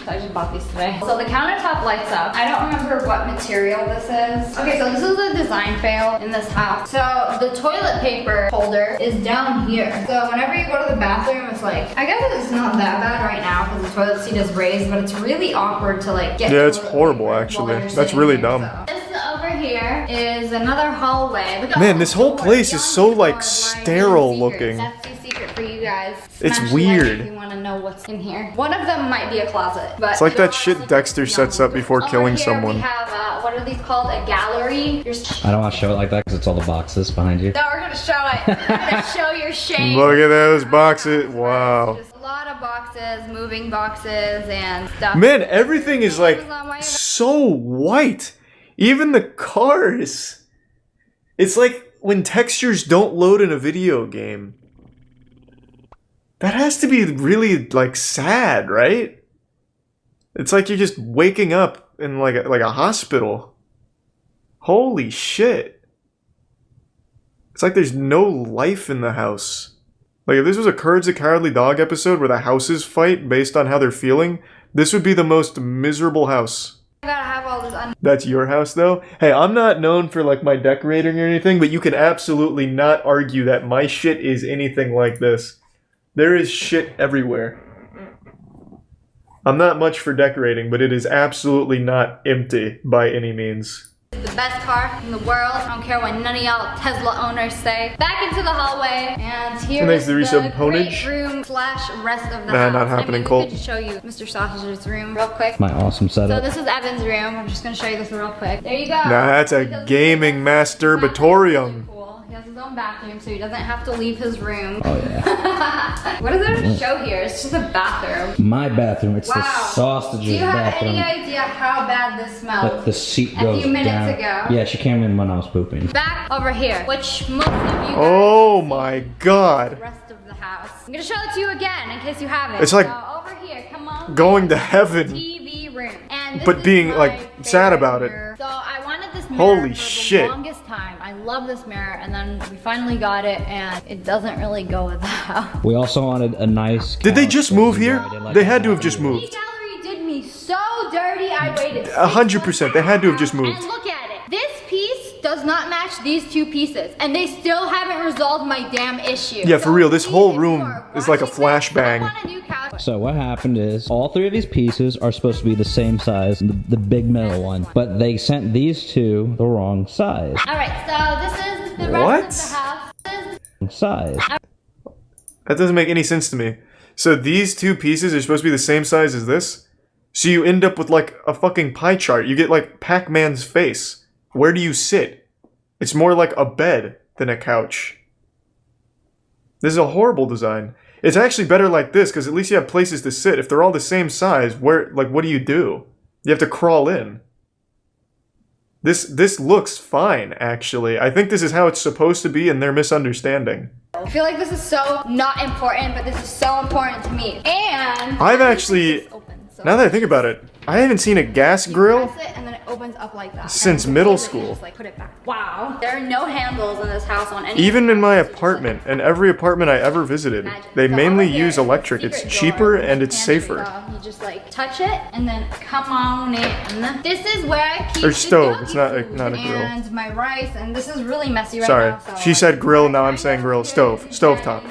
I just bought these today. So the countertop lights up. I don't remember what material this is. Okay, so this is a design fail in this house. So the toilet paper holder is down here. So whenever you go to the bathroom, it's like, I guess it's not that bad right now because the toilet seat is raised, but it's really awkward to like get. Yeah, it's horrible actually. That's really dumb. So. This over here is another hallway. Look at Man, all this the whole doors. place is so like My sterile hidden secrets. looking. That's the secret for you guys. It's Smash weird. like if you want to know what's in here. One of them might be a closet, but It's like that shit Dexter sets up before killing someone. We have what are these called? A gallery. I don't want to show it like that because it's all the boxes behind you. No, we're gonna show it. We're gonna show your shame. Look at those boxes. Wow. Just a lot of boxes, moving boxes, and stuff. Man, everything is like so white. Even the cars. It's like when textures don't load in a video game. That has to be really, like, sad, right? It's like you're just waking up in like a hospital. Holy shit. It's like there's no life in the house. Like, if this was a Courage the Cowardly Dog episode where the houses fight based on how they're feeling, this would be the most miserable house. I gotta have all this That's your house, though? Hey, I'm not known for, like, my decorating or anything, but you can absolutely not argue that my shit is anything like this. There is shit everywhere. I'm not much for decorating, but it is absolutely not empty by any means. The best car in the world. I don't care what none of y'all Tesla owners say. Back into the hallway, and here is the great room slash rest of the house. Not happening, Colt. I could show you Mr. Sausage's room real quick. My awesome setup. So this is Evan's room. I'm just gonna show you this real quick. There you go. Nah, that's a gaming masturbatorium. He has his own bathroom, so he doesn't have to leave his room. Oh yeah. What is there to show here? It's just a bathroom. My bathroom. It's the sausage's Do you have bathroom. any idea how bad this smells? Like the seat goes a few minutes down. ago. Yeah, she came in when I was pooping. Back over here, which most of you guys Oh my god. the rest of the house. I'm gonna show it to you again in case you haven't. It's like so over here, come on. going to heaven. TV room. And this But is being, my like, sad favorite about it. mirror. So I wanted this mirror Holy for shit. the longest time. I love this mirror, and then we finally got it, and it doesn't really go with the house. We also wanted a nice. Did they just couch move that we here? wanted, like, They had to have just The moved. gallery did me so dirty. I waited 100%. They had to have just moved. And look at it. This piece does not match these two pieces, and they still haven't resolved my damn issue. Yeah, for real, this please, whole if you room are is like a watching this, flashbang. I want a new couch. So what happened is all three of these pieces are supposed to be the same size, the big middle one, but they sent these two the wrong size. All right, so this is the rest of the house. Size. That doesn't make any sense to me. So these two pieces are supposed to be the same size as this? So you end up with like a fucking pie chart. You get like Pac-Man's face. Where do you sit? It's more like a bed than a couch. This is a horrible design. It's actually better like this because at least you have places to sit. If they're all the same size, where, like, what do? You have to crawl in. This looks fine, actually. I think this is how it's supposed to be, and they're misunderstanding. I feel like this is so not important, but this is so important to me. And I've actually, now that I think about it, I haven't seen a gas grill press it and then it opens up like that. since And middle you school. just, like, put it back. Wow. There are no handles in this house on any. Even in my apartment, and every apartment I ever visited, they mainly use electric. It's cheaper and it's safer. You just like touch it and then come on in. This is where I keep Or the stove, doggy it's not a food grill. and my rice, and this is really messy right Sorry, now. So she said grill, now I'm saying grill. Stovetop.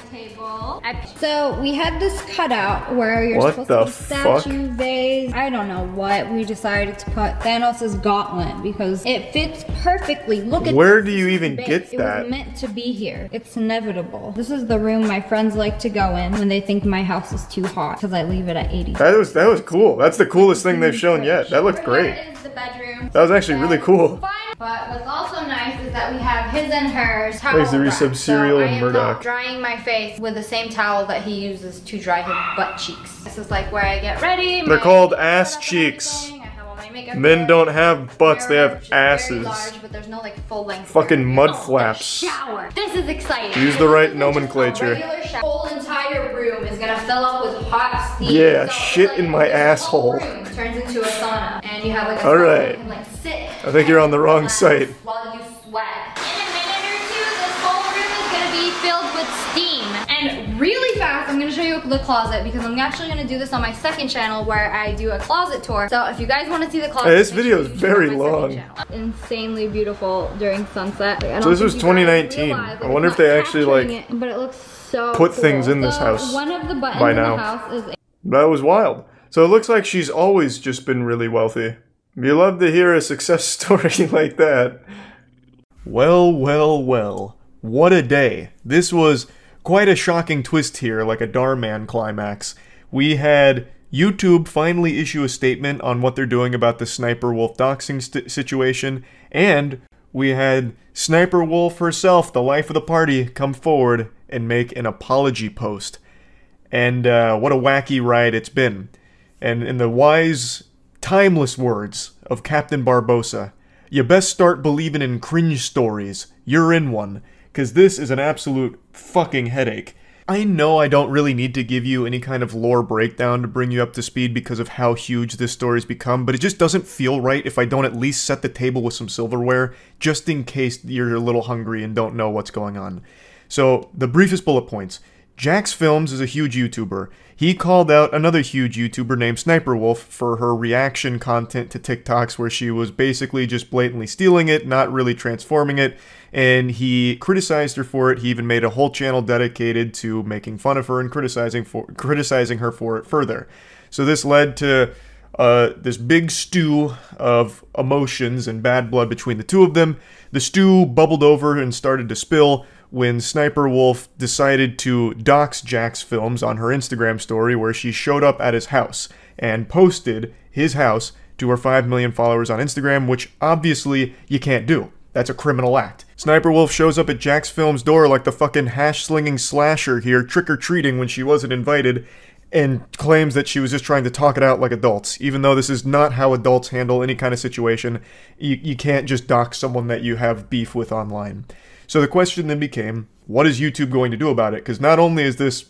So we had this cutout where you're What supposed the to put statue vase. I don't know what we decided to put Thanos' gauntlet because it fits perfectly. Look at Where this. do you This is even big. get It that? was meant to be here. It's inevitable. This is the room my friends like to go in when they think my house is too hot because I leave it at 80. That was cool. That's the coolest thing they've shown yet. That looked great. Here is the bedroom. That was actually really cool. But what's also nice is that we have his and hers towel There's the rack. resub cereal so and I am Murdoch. not drying my face with the same towel that he uses to dry his butt cheeks. This is like where I get ready. They're my called makeup ass and cheeks. everything. I have all my makeup Men here. don't have butts, they Mirror, have which is very asses. large, but there's no like full length Fucking mirror. mud Oh, flaps. the shower. This is exciting. Use the right This isn't just a nomenclature. regular shower. The whole entire room is gonna fill up with hot steam. Yeah, So shit it's in my this asshole. whole room turns into a sauna, and you have like a All sauna right. you can like sit. I think you're on the wrong site. While you sweat. In a minute or two, this whole room is gonna be filled with steam. And really fast, I'm gonna show you the closet because I'm actually gonna do this on my second channel where I do a closet tour. So if you guys want to see the closet, Hey, this make video sure is you check very out my second long. channel. Insanely beautiful during sunset. I don't So this think was you guys 2019. realize, I like, wonder it's if they not actually, capturing like, it, but it looks so put cool. things in this So house one of the buttons by in now. the house is That was wild. So it looks like she's always just been really wealthy. You love to hear a success story like that. Well, well, well. What a day. This was quite a shocking twist here, like a Darman climax. We had YouTube finally issue a statement on what they're doing about the Sniper Wolf doxing situation, and we had Sniper Wolf herself, the life of the party, come forward and make an apology post. And what a wacky ride it's been. And in the wise, timeless words of Captain Barbossa, you best start believing in cringe stories. You're in one. Because this is an absolute fucking headache. I know I don't really need to give you any kind of lore breakdown to bring you up to speed because of how huge this story's become, but it just doesn't feel right if I don't at least set the table with some silverware, just in case you're a little hungry and don't know what's going on. So, the briefest bullet points. Jax Films is a huge YouTuber. He called out another huge YouTuber named SSSniperWolf for her reaction content to TikToks where she was basically just blatantly stealing it, not really transforming it, and he criticized her for it. He even made a whole channel dedicated to making fun of her and criticizing her for it further. So this led to this big stew of emotions and bad blood between the two of them. The stew bubbled over and started to spill when SSSniperWolf decided to dox Jax Films on her Instagram story where she showed up at his house and posted his house to her 5 million followers on Instagram, which obviously you can't do. That's a criminal act. SSSniperWolf shows up at Jax Films' door like the fucking hash-slinging slasher here, trick-or-treating when she wasn't invited, and claims that she was just trying to talk it out like adults, even though this is not how adults handle any kind of situation. You can't just dox someone that you have beef with online. So the question then became, what is YouTube going to do about it? Because not only is this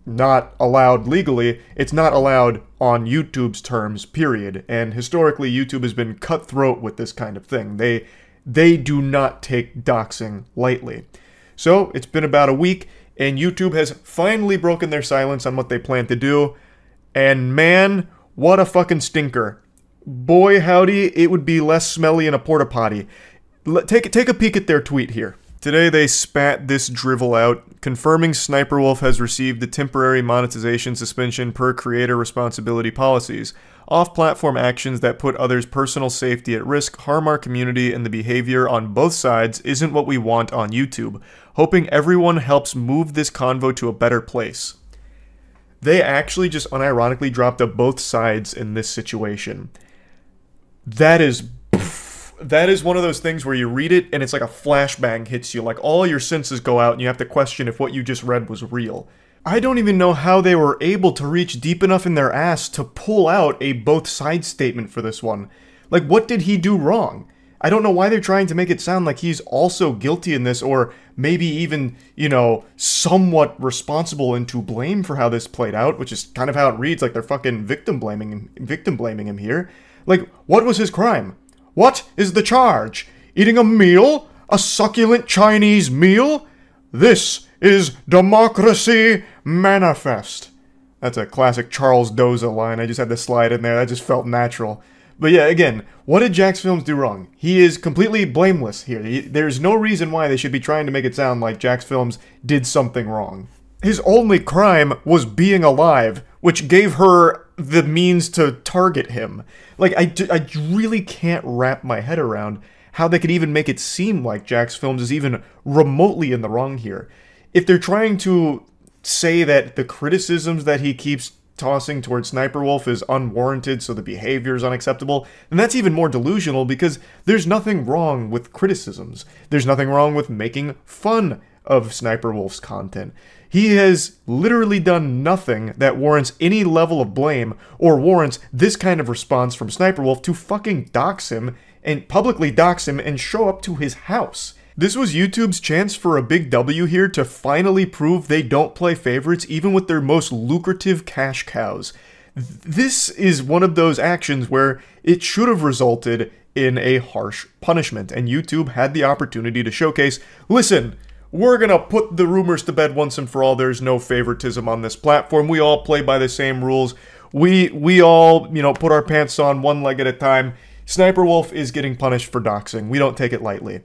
not allowed legally, it's not allowed on YouTube's terms, period. And historically, YouTube has been cutthroat with this kind of thing. They do not take doxing lightly. So it's been about a week, and YouTube has finally broken their silence on what they plan to do. And man, what a fucking stinker. Boy howdy, it would be less smelly in a porta potty. Take a peek at their tweet here. Today they spat this drivel out, confirming SSSniperWolf has received a temporary monetization suspension per creator responsibility policies. Off-platform actions that put others' personal safety at risk harm our community, and the behavior on both sides isn't what we want on YouTube. Hoping everyone helps move this convo to a better place. They actually just unironically dropped a both sides in this situation. That is one of those things where you read it and it's like a flashbang hits you, like all your senses go out and you have to question if what you just read was real. I don't even know how they were able to reach deep enough in their ass to pull out a both sides statement for this one. Like, what did he do wrong? I don't know why they're trying to make it sound like he's also guilty in this, or maybe even, you know, somewhat responsible and to blame for how this played out, which is kind of how it reads, like they're fucking victim blaming him here. Like, what was his crime? What is the charge? Eating a meal? A succulent Chinese meal? This is democracy manifest. That's a classic Charles Doza line. I just had to slide in there. That just felt natural. But yeah, again, what did Jax Films do wrong? He is completely blameless here. There's no reason why they should be trying to make it sound like Jax Films did something wrong. His only crime was being alive, which gave her the means to target him. Like, I really can't wrap my head around how they could even make it seem like Jax Films is even remotely in the wrong here. If they're trying to say that the criticisms that he keeps tossing towards SSSniperWolf is unwarranted, so the behavior is unacceptable, then that's even more delusional, because there's nothing wrong with criticisms. There's nothing wrong with making fun of SSSniperWolf's content. He has literally done nothing that warrants any level of blame or warrants this kind of response from SSniperWolf to fucking dox him and publicly dox him and show up to his house. This was YouTube's chance for a big W here to finally prove they don't play favorites even with their most lucrative cash cows. This is one of those actions where it should have resulted in a harsh punishment, and YouTube had the opportunity to showcase, listen, we're gonna put the rumors to bed once and for all. There's no favoritism on this platform. We all play by the same rules. We all, you know, put our pants on one leg at a time. SSniperWolf is getting punished for doxing. We don't take it lightly.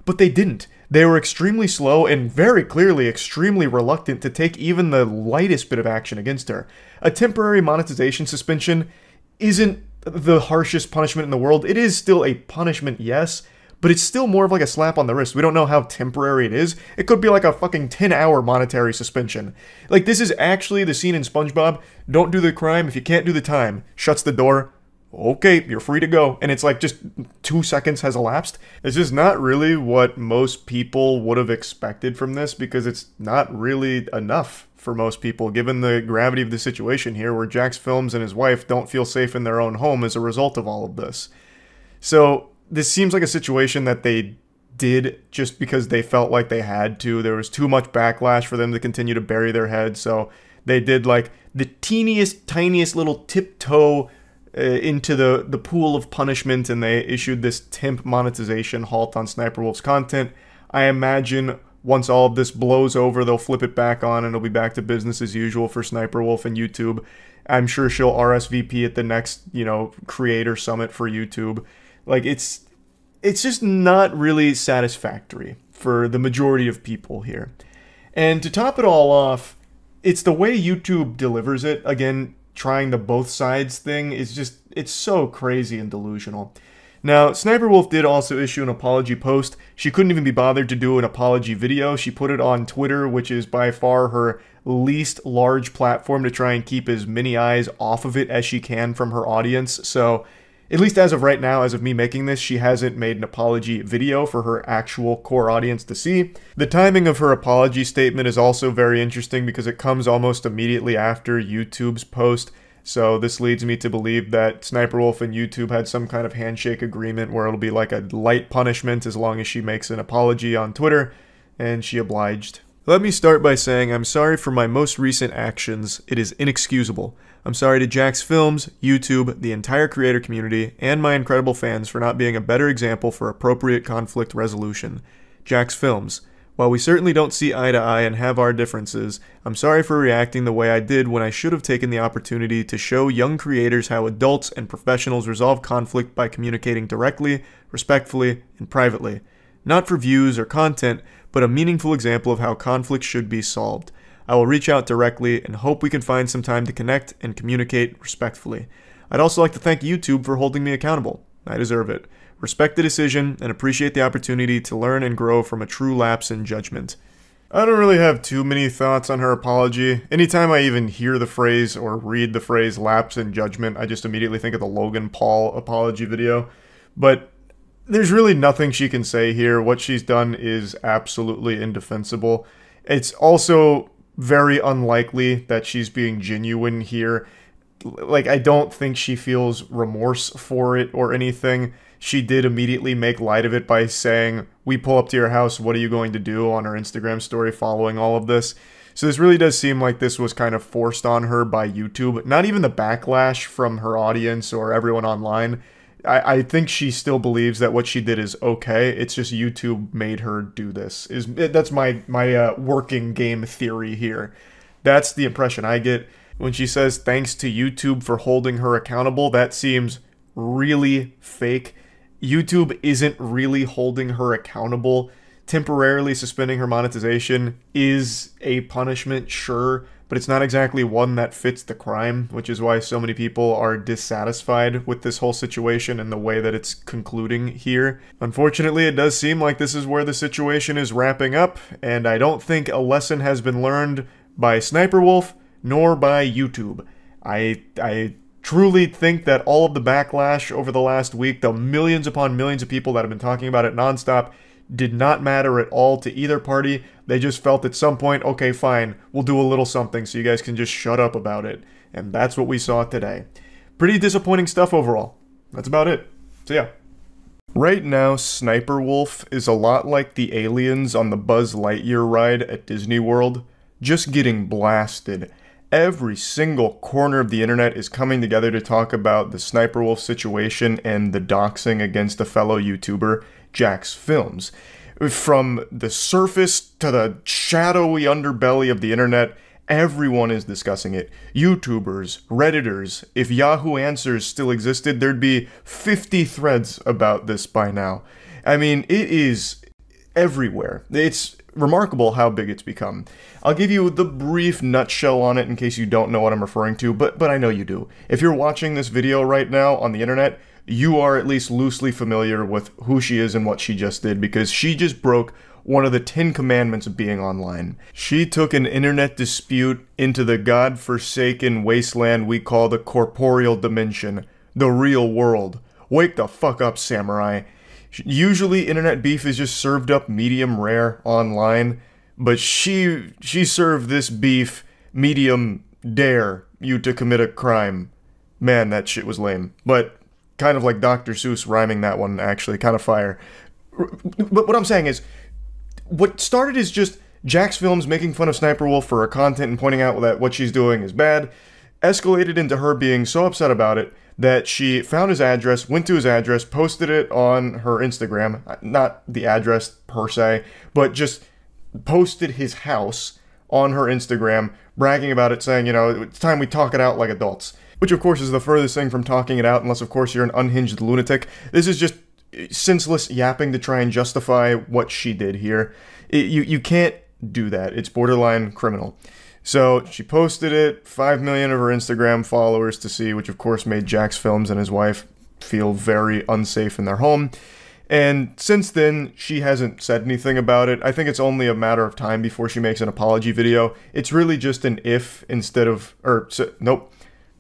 But they didn't. They were extremely slow and very clearly extremely reluctant to take even the lightest bit of action against her. A temporary monetization suspension isn't the harshest punishment in the world. It is still a punishment, yes, but it's still more of like a slap on the wrist. We don't know how temporary it is. It could be like a fucking 10-hour monetary suspension. Like, this is actually the scene in SpongeBob. Don't do the crime if you can't do the time. Shuts the door. Okay, you're free to go. And it's like just 2 seconds has elapsed. It's just not really what most people would have expected from this, because it's not really enough for most people, given the gravity of the situation here, where Jax Films and his wife don't feel safe in their own home as a result of all of this. So this seems like a situation that they did just because they felt like they had to. There was too much backlash for them to continue to bury their head, so they did like the teeniest, tiniest little tiptoe into the pool of punishment, and they issued this temp monetization halt on SSSniperWolf's content. I imagine once all of this blows over, they'll flip it back on and it'll be back to business as usual for SSSniperWolf and YouTube. I'm sure she'll RSVP at the next, creator summit for YouTube. Like, it's just not really satisfactory for the majority of people here. And to top it all off, it's the way YouTube delivers it. Again, trying the both sides thing is just, it's so crazy and delusional. Now, SSSniperWolf did also issue an apology post. She couldn't even be bothered to do an apology video. She put it on Twitter, which is by far her least large platform, to try and keep as many eyes off of it as she can from her audience. So, at least as of right now, as of me making this, she hasn't made an apology video for her actual core audience to see. The timing of her apology statement is also very interesting because it comes almost immediately after YouTube's post. So this leads me to believe that SSSniperWolf and YouTube had some kind of handshake agreement where it'll be like a light punishment as long as she makes an apology on Twitter, and she obliged. Let me start by saying I'm sorry for my most recent actions. It is inexcusable. I'm sorry to Jax Films, YouTube, the entire creator community, and my incredible fans for not being a better example for appropriate conflict resolution. Jax Films, while we certainly don't see eye to eye and have our differences, I'm sorry for reacting the way I did when I should have taken the opportunity to show young creators how adults and professionals resolve conflict by communicating directly, respectfully, and privately. Not for views or content, but a meaningful example of how conflict should be solved. I will reach out directly and hope we can find some time to connect and communicate respectfully. I'd also like to thank YouTube for holding me accountable. I deserve it. Respect the decision and appreciate the opportunity to learn and grow from a true lapse in judgment. I don't really have too many thoughts on her apology. Anytime I even hear the phrase or read the phrase lapse in judgment, I just immediately think of the Logan Paul apology video. But there's really nothing she can say here. What she's done is absolutely indefensible. It's also very unlikely that she's being genuine here. Like, I don't think she feels remorse for it or anything. She did immediately make light of it by saying, "We pull up to your house, what are you going to do?" on her Instagram story following all of this. So this really does seem like this was kind of forced on her by YouTube. Not even the backlash from her audience or everyone online. I think she still believes that what she did is okay. It's just YouTube made her do this. That's my working game theory here. That's the impression I get. When she says thanks to YouTube for holding her accountable, that seems really fake. YouTube isn't really holding her accountable. Temporarily suspending her monetization is a punishment, sure, but it's not exactly one that fits the crime, which is why so many people are dissatisfied with this whole situation and the way that it's concluding here. Unfortunately, it does seem like this is where the situation is wrapping up, and I don't think a lesson has been learned by SSSniperWolf nor by YouTube. I truly think that all of the backlash over the last week, the millions upon millions of people that have been talking about it nonstop, did not matter at all to either party. They just felt at some point, okay, fine, we'll do a little something so you guys can just shut up about it. And that's what we saw today. Pretty disappointing stuff overall. That's about it. So yeah. Right now, SSSniperWolf is a lot like the aliens on the Buzz Lightyear ride at Disney World, just getting blasted. Every single corner of the internet is coming together to talk about the SSSniperWolf situation and the doxing against a fellow YouTuber, Jax Films. From the surface to the shadowy underbelly of the internet, everyone is discussing it. YouTubers, Redditors. If Yahoo Answers still existed, there'd be 50 threads about this by now. I mean, it is everywhere. It's remarkable how big it's become. I'll give you the brief nutshell on it in case you don't know what I'm referring to, but I know you do. If you're watching this video right now on the internet, you are at least loosely familiar with who she is and what she just did, because she just broke one of the 10 commandments of being online. She took an internet dispute into the god-forsaken wasteland we call the corporeal dimension, the real world. Wake the fuck up, samurai. Usually internet beef is just served up medium rare online, but she served this beef medium dare you to commit a crime. Man, that shit was lame. But kind of like Dr. Seuss rhyming that one, actually, kind of fire. But what I'm saying is, what started as just Jax Films making fun of SSSniperWolf for her content and pointing out that what she's doing is bad, escalated into her being so upset about it that she found his address, went to his address, posted it on her Instagram, not the address per se, but just posted his house on her Instagram, bragging about it, saying, you know, it's time we talk it out like adults. Which, of course, is the furthest thing from talking it out, unless, of course, you're an unhinged lunatic. This is just senseless yapping to try and justify what she did here. You can't do that. It's borderline criminal. So she posted it, 5 million of her Instagram followers to see, which of course made Jax Films and his wife feel very unsafe in their home. And since then, she hasn't said anything about it. I think it's only a matter of time before she makes an apology video. It's really just an if instead of, nope.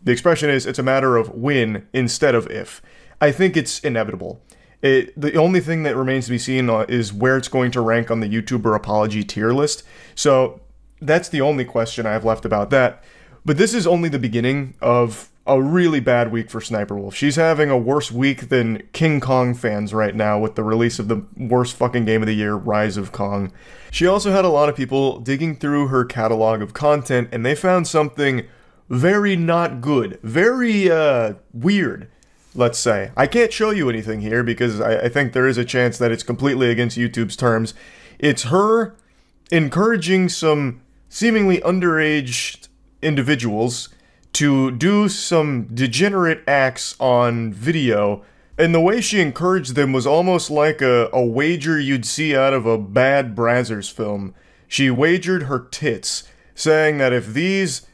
The expression is, it's a matter of when instead of if. I think it's inevitable. The only thing that remains to be seen is where it's going to rank on the YouTuber apology tier list. So that's the only question I have left about that. But this is only the beginning of a really bad week for SSSniperWolf. She's having a worse week than King Kong fans right now with the release of the worst fucking game of the year, Rise of Kong. She also had a lot of people digging through her catalog of content, and they found something very not good. Very, weird, let's say. I can't show you anything here because I think there is a chance that it's completely against YouTube's terms. It's her encouraging some seemingly underage individuals to do some degenerate acts on video, and the way she encouraged them was almost like a wager you'd see out of a bad Brazzers film. She wagered her tits, saying that if these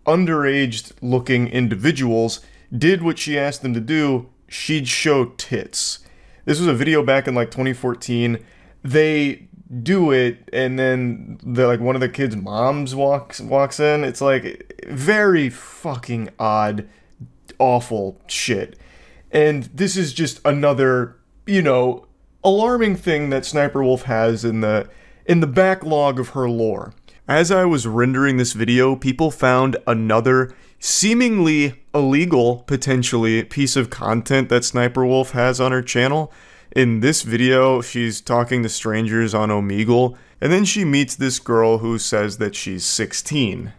underage-looking individuals did what she asked them to do, she'd show tits. This was a video back in like 2014. They do it, and then one of the kids' moms walks in. It's like very fucking odd, awful shit. And this is just another, you know, alarming thing that SSSniperWolf has in the backlog of her lore. As I was rendering this video, people found another seemingly illegal, potentially, piece of content that SSSniperWolf has on her channel. In this video, she's talking to strangers on Omegle, and then she meets this girl who says that she's 16,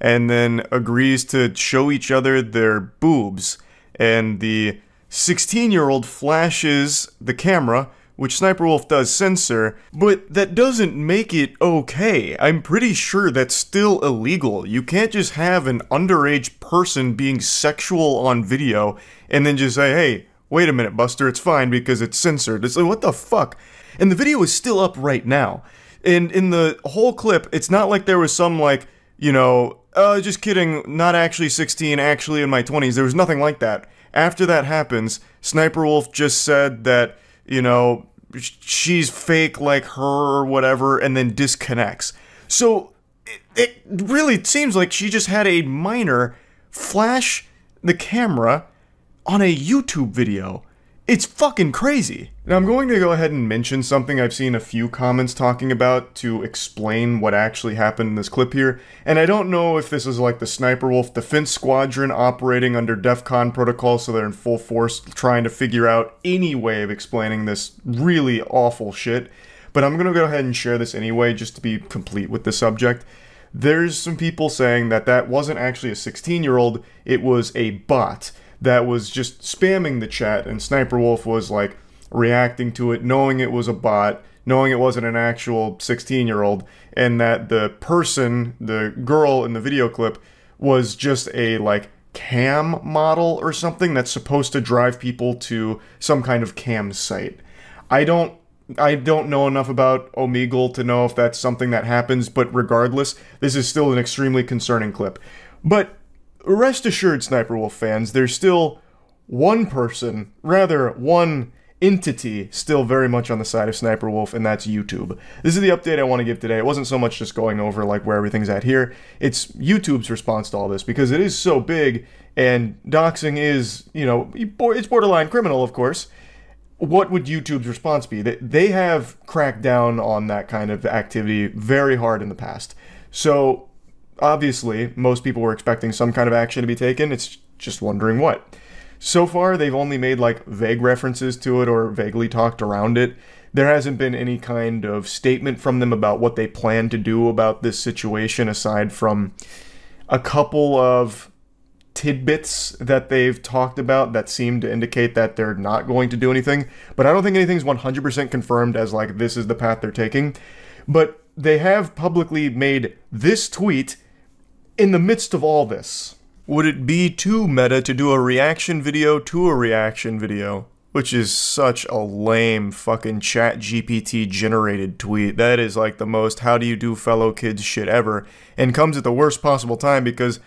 and then agrees to show each other their boobs, and the 16-year-old flashes the camera, which SSSniperWolf does censor, but that doesn't make it okay. I'm pretty sure that's still illegal. You can't just have an underage person being sexual on video and then just say, hey, wait a minute, Buster, it's fine because it's censored. It's like, what the fuck? And the video is still up right now. And in the whole clip, it's not like there was some, like, you know, just kidding, not actually 16, actually in my 20s. There was nothing like that. After that happens, SSSniperWolf just said that, you know, she's fake like her or whatever, and then disconnects. So, it really seems like she just had a minor flash the camera on a YouTube video. It's fucking crazy. Now I'm going to go ahead and mention something I've seen a few comments talking about to explain what actually happened in this clip here, and I don't know if this is like the SSSniperWolf Defense Squadron operating under DEFCON protocol, so they're in full force trying to figure out any way of explaining this really awful shit, but I'm gonna go ahead and share this anyway just to be complete with the subject. There's some people saying that that wasn't actually a 16-year-old, it was a bot that was just spamming the chat, and SSSniperWolf was like reacting to it, knowing it was a bot, knowing it wasn't an actual 16-year-old, and that the person, the girl in the video clip, was just a like cam model or something that's supposed to drive people to some kind of cam site. I don't know enough about Omegle to know if that's something that happens, but regardless, this is still an extremely concerning clip. But rest assured, SSSniperWolf fans, there's still one person, rather one entity, still very much on the side of SSSniperWolf, and that's YouTube. This is the update I want to give today. It wasn't so much just going over like where everything's at here. It's YouTube's response to all this, because it is so big, and doxing is, you know, it's borderline criminal, of course. What would YouTube's response be? They have cracked down on that kind of activity very hard in the past. So obviously, most people were expecting some kind of action to be taken. It's just wondering what. So far, they've only made like vague references to it or vaguely talked around it. There hasn't been any kind of statement from them about what they plan to do about this situation, aside from a couple of tidbits that they've talked about that seem to indicate that they're not going to do anything. But I don't think anything's 100% confirmed as like this is the path they're taking. But they have publicly made this tweet in the midst of all this. Would it be too meta to do a reaction video to a reaction video? Which is such a lame fucking ChatGPT generated tweet. That is like the most how do you do fellow kids shit ever, and comes at the worst possible time because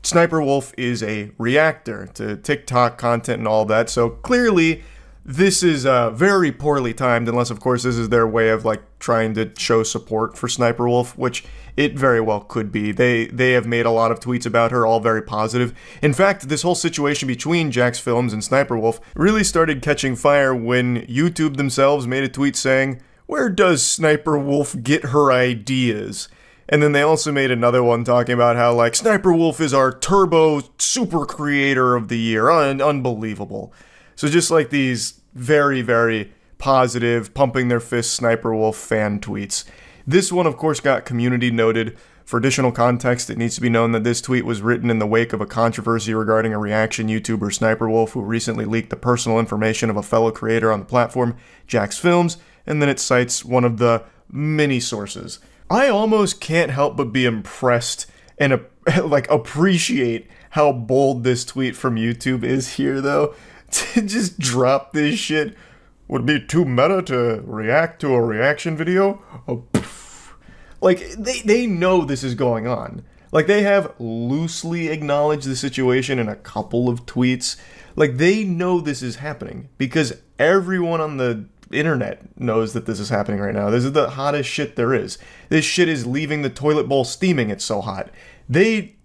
SSSniperWolf is a reactor to TikTok content and all that, so clearly this is very poorly timed, unless of course this is their way of like trying to show support for SSSniperWolf, which it very well could be. They have made a lot of tweets about her, all very positive. In fact, this whole situation between Jax Films and SSniperWolf really started catching fire when YouTube themselves made a tweet saying, "Where does SSniperWolf get her ideas?" And then they also made another one talking about how like SSniperWolf is our turbo super creator of the year. Unbelievable. So just like these very, very positive, pumping their fist SSniperWolf fan tweets. This one, of course, got community noted. For additional context, it needs to be known that this tweet was written in the wake of a controversy regarding a reaction YouTuber, SSniperWolf, who recently leaked the personal information of a fellow creator on the platform, Jax Films, and then it cites one of the many sources. I almost can't help but be impressed and like appreciate how bold this tweet from YouTube is here, though. To just drop this shit. Would it be too meta to react to a reaction video? Oh, like, they know this is going on. Like, they have loosely acknowledged the situation in a couple of tweets. Like, they know this is happening because everyone on the internet knows that this is happening right now. This is the hottest shit there is. This shit is leaving the toilet bowl steaming, it's so hot. They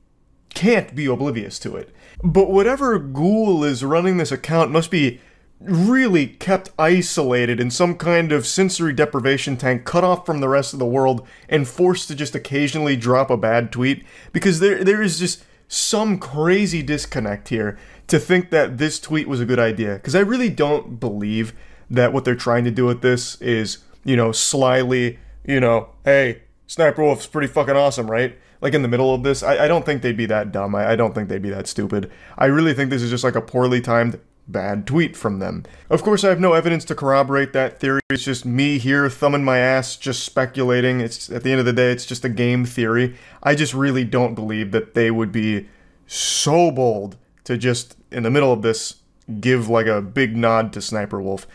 can't be oblivious to it. But whatever ghoul is running this account must be really kept isolated in some kind of sensory deprivation tank, cut off from the rest of the world, and forced to just occasionally drop a bad tweet, because there is just some crazy disconnect here to think that this tweet was a good idea. Because I really don't believe that what they're trying to do with this is, you know, slyly, you know, hey, SSniperWolf's pretty fucking awesome, right? Like in the middle of this, I don't think they'd be that dumb. I don't think they'd be that stupid. I really think this is just like a poorly timed bad tweet from them. Of course, I have no evidence to corroborate that theory. It's just me here thumbing my ass, just speculating. It's at the end of the day, it's just a game theory. I just really don't believe that they would be so bold to just, in the middle of this, give like a big nod to SSniperWolf.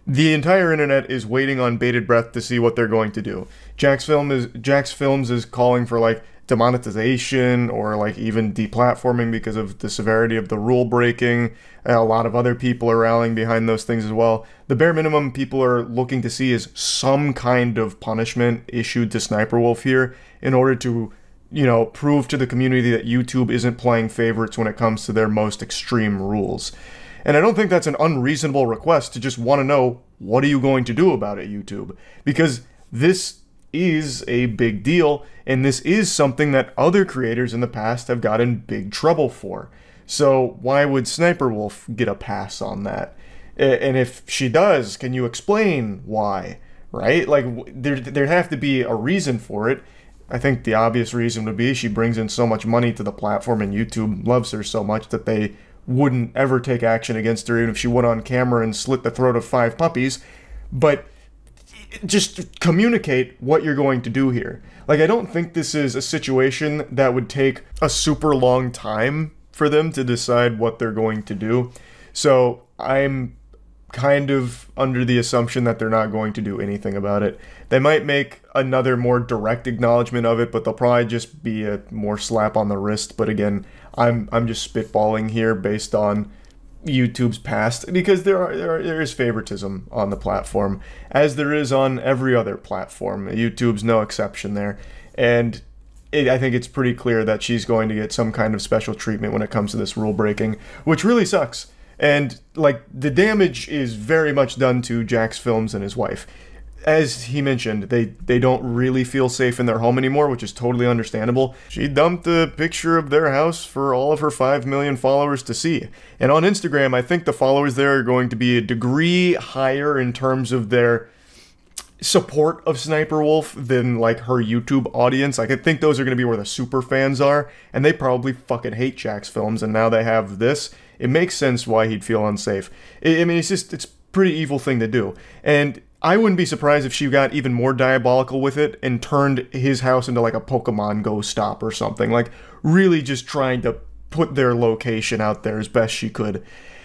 The entire internet is waiting on bated breath to see what they're going to do. Jax Films is calling for like demonetization or like even deplatforming because of the severity of the rule breaking. A lot of other people are rallying behind those things as well. The bare minimum people are looking to see is some kind of punishment issued to SSniperWolf here in order to, you know, prove to the community that YouTube isn't playing favorites when it comes to their most extreme rules. And I don't think that's an unreasonable request to just want to know, what are you going to do about it, YouTube? Because this is a big deal, and this is something that other creators in the past have gotten big trouble for. So why would SSniperWolf get a pass on that? And if she does, can you explain why? Right? Like, there'd have to be a reason for it. I think the obvious reason would be she brings in so much money to the platform, and YouTube loves her so much that they wouldn't ever take action against her even if she went on camera and slit the throat of 5 puppies. But just communicate what you're going to do here. Like, I don't think this is a situation that would take a super long time for them to decide what they're going to do. So I'm kind of under the assumption that they're not going to do anything about it. They might make another more direct acknowledgement of it, but they'll probably just be a more slap on the wrist. But again, I'm just spitballing here based on YouTube's past, because there is favoritism on the platform, as there is on every other platform. YouTube's no exception there, and I think it's pretty clear that she's going to get some kind of special treatment when it comes to this rule breaking, which really sucks. And like, the damage is very much done to Jax Films and his wife. as he mentioned, they don't really feel safe in their home anymore, which is totally understandable. She dumped a picture of their house for all of her 5 million followers to see. And on Instagram, I think the followers there are going to be a degree higher in terms of their support of SSSniperWolf than like her YouTube audience. Like, I think those are going to be where the super fans are, and they probably fucking hate Jack's films, and now they have this. It makes sense why he'd feel unsafe. I mean, it's a pretty evil thing to do. And I wouldn't be surprised if she got even more diabolical with it and turned his house into like a Pokemon Go stop or something. Like, really just trying to put their location out there as best she could.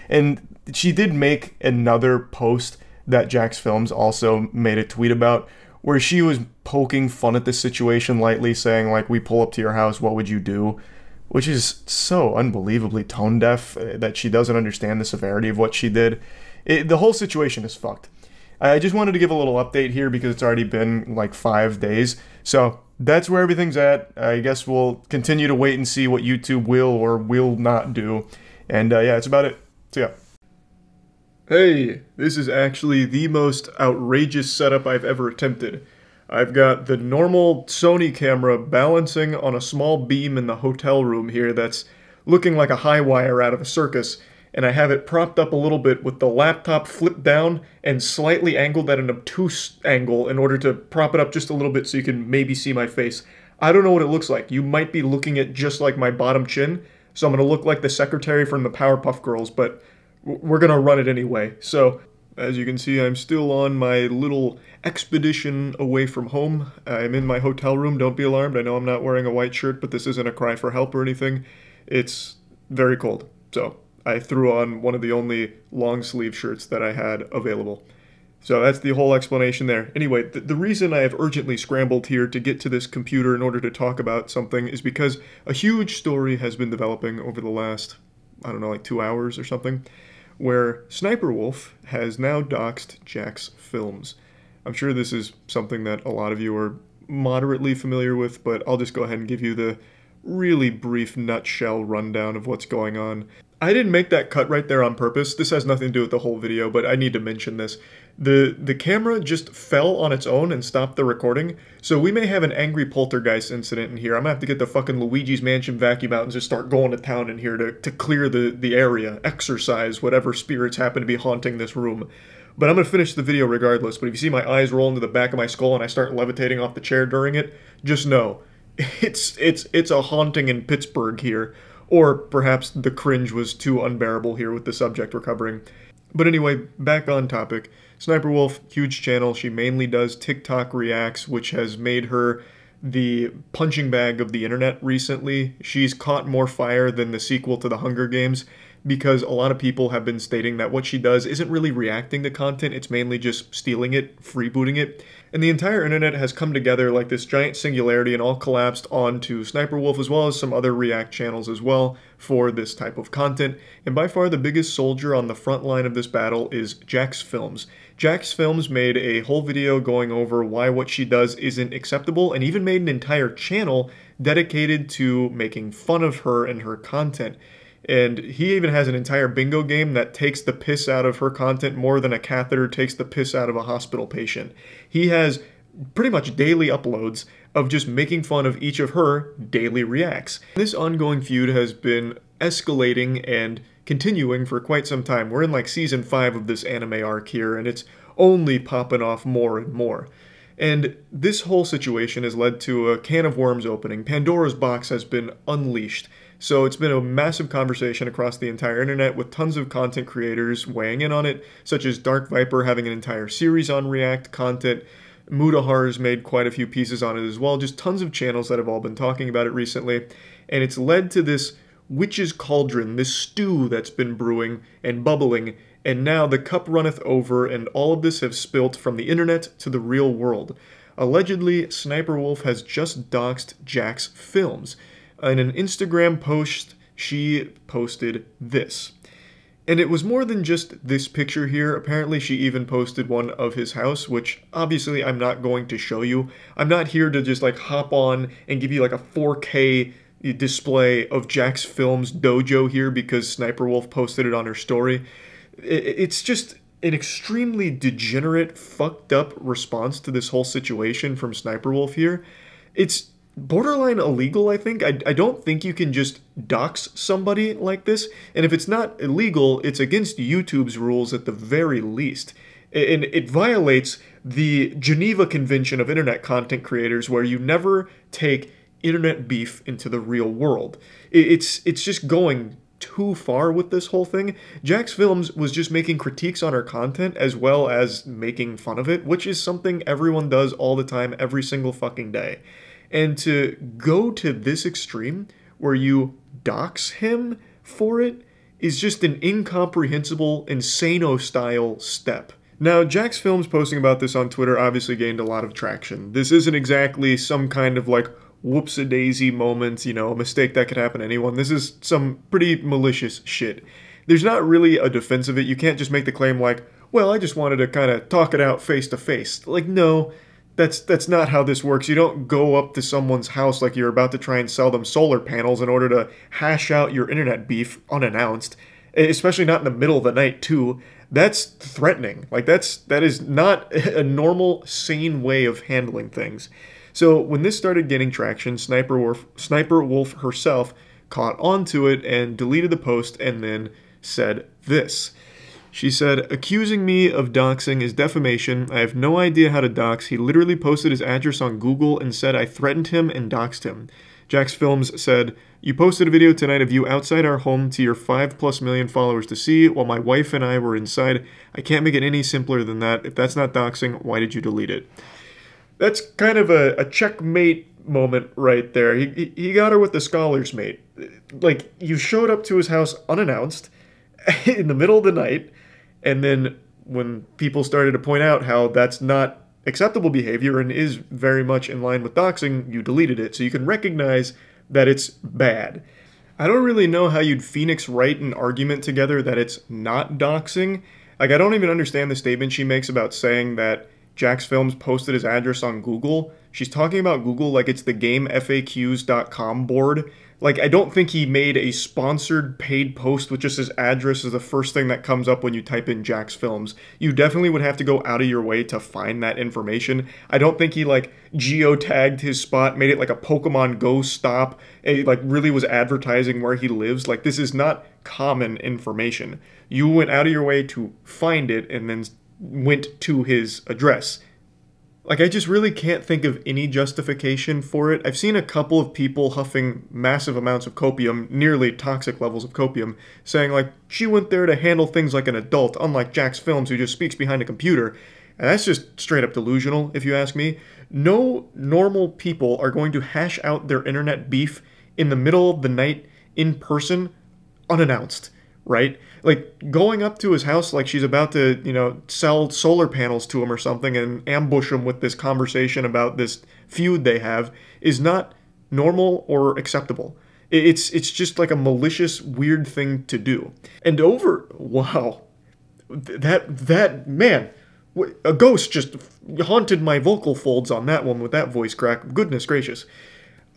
And she did make another post that Jack's Films also made a tweet about, where she was poking fun at this situation lightly, saying like, we pull up to your house, what would you do? Which is so unbelievably tone deaf that she doesn't understand the severity of what she did. The whole situation is fucked. I just wanted to give a little update here because it's already been like 5 days. So that's where everything's at. I guess we'll continue to wait and see what YouTube will or will not do. And yeah, that's about it. So yeah. Hey, this is actually the most outrageous setup I've ever attempted. I've got the normal Sony camera balancing on a small beam in the hotel room here that's looking like a high wire out of a circus, and I have it propped up a little bit with the laptop flipped down and slightly angled at an obtuse angle in order to prop it up just a little bit so you can maybe see my face. I don't know what it looks like. You might be looking at just like my bottom chin, so I'm going to look like the secretary from the Powerpuff Girls, but we're going to run it anyway. So, as you can see, I'm still on my little expedition away from home. I'm in my hotel room, don't be alarmed. I know I'm not wearing a white shirt, but this isn't a cry for help or anything. It's very cold, so I threw on one of the only long sleeve shirts that I had available. So that's the whole explanation there. Anyway, the reason I have urgently scrambled here to get to this computer in order to talk about something is because a huge story has been developing over the last, I don't know, like 2 hours or something, where SSSniperWolf has now doxed Jack's Films. I'm sure this is something that a lot of you are moderately familiar with, but I'll just go ahead and give you the really brief nutshell rundown of what's going on. I didn't make that cut right there on purpose. This has nothing to do with the whole video, but I need to mention this. The camera just fell on its own and stopped the recording, so we may have an angry poltergeist incident in here. I'm gonna have to get the fucking Luigi's Mansion vacuum out and just start going to town in here to clear the area, exorcise whatever spirits happen to be haunting this room. But I'm gonna finish the video regardless, but if you see my eyes roll into the back of my skull and I start levitating off the chair during it, just know, it's a haunting in Pittsburgh here. Or perhaps the cringe was too unbearable here with the subject we're covering. But anyway, back on topic. SSSniperWolf, huge channel. She mainly does TikTok reacts, which has made her the punching bag of the internet recently. She's caught more fire than the sequel to the Hunger Games, because a lot of people have been stating that what she does isn't really reacting to content, it's mainly just stealing it, freebooting it. And the entire internet has come together like this giant singularity and all collapsed onto SSSniperWolf as well as some other React channels as well for this type of content. And by far the biggest soldier on the front line of this battle is Jack's Films. Jack's Films made a whole video going over why what she does isn't acceptable, and even made an entire channel dedicated to making fun of her and her content. And he even has an entire bingo game that takes the piss out of her content more than a catheter takes the piss out of a hospital patient. He has pretty much daily uploads of just making fun of each of her daily reacts. This ongoing feud has been escalating and continuing for quite some time. We're in like season 5 of this anime arc here, and it's only popping off more and more. And this whole situation has led to a can of worms opening. Pandora's box has been unleashed. So it's been a massive conversation across the entire internet with tons of content creators weighing in on it, such as Dark Viper having an entire series on React content. Mudahar's made quite a few pieces on it as well. Just tons of channels that have all been talking about it recently. And it's led to this witch's cauldron, this stew that's been brewing and bubbling. And now the cup runneth over, and all of this has spilt from the internet to the real world. Allegedly, SSSniperWolf has just doxed Jack's Films. In an Instagram post, she posted this. And it was more than just this picture here. Apparently, she even posted one of his house, which obviously I'm not going to show you. I'm not here to just like hop on and give you like a 4K display of Jack's Films dojo here because SSSniperWolf posted it on her story. It's just, an extremely degenerate, fucked up response to this whole situation from SSSniperWolf here. It's borderline illegal, I think. I don't think you can just dox somebody like this, and if it's not illegal, it's against YouTube's rules at the very least. And it violates the Geneva Convention of Internet Content Creators, where you never take internet beef into the real world. It's just going too far with this whole thing. Jax Films was just making critiques on our content as well as making fun of it, which is something everyone does all the time, every single fucking day. And to go to this extreme where you dox him for it is just an incomprehensible, insano-style step. Now, Jax Films posting about this on Twitter obviously gained a lot of traction. This isn't exactly some kind of like whoops-a-daisy moment, you know, a mistake that could happen to anyone. This is some pretty malicious shit. There's not really a defense of it. You can't just make the claim like, well, I just wanted to kind of talk it out face to face. Like, no, that's not how this works. You don't go up to someone's house like you're about to try and sell them solar panels in order to hash out your internet beef unannounced, especially not in the middle of the night too. That's threatening. Like, that is not a normal, sane way of handling things. So when this started getting traction, SSSniperWolf herself caught onto it and deleted the post and then said this. She said, "Accusing me of doxing is defamation. I have no idea how to dox. He literally posted his address on Google and said I threatened him and doxed him." Jax Films said, "You posted a video tonight of you outside our home to your 5+ million followers to see while my wife and I were inside. I can't make it any simpler than that. If that's not doxing, why did you delete it?" That's kind of a checkmate moment right there. He got her with the scholar's mate. Like, you showed up to his house unannounced in the middle of the night, and then when people started to point out how that's not acceptable behavior and is very much in line with doxing, you deleted it. So you can recognize that it's bad. I don't really know how you'd Phoenix write an argument together that it's not doxing. Like, I don't even understand the statement she makes about saying that Jax Films posted his address on Google. She's talking about Google like it's the GameFAQs.com board. Like, I don't think he made a sponsored paid post with just his address as the first thing that comes up when you type in Jax Films. You definitely would have to go out of your way to find that information. I don't think he, like, geotagged his spot, made it like a Pokemon Go stop, and, like, really was advertising where he lives. Like, this is not common information. You went out of your way to find it and then went to his address. Like, I just really can't think of any justification for it. I've seen a couple of people huffing massive amounts of copium, nearly toxic levels of copium, saying, like, she went there to handle things like an adult, unlike Jax Films, who just speaks behind a computer. And that's just straight up delusional, if you ask me. No normal people are going to hash out their internet beef in the middle of the night, in person, unannounced, right? Like, going up to his house like she's about to, you know, sell solar panels to him or something and ambush him with this conversation about this feud they have is not normal or acceptable. It's just like a malicious, weird thing to do. And wow, that man, a ghost just haunted my vocal folds on that one with that voice crack. Goodness gracious.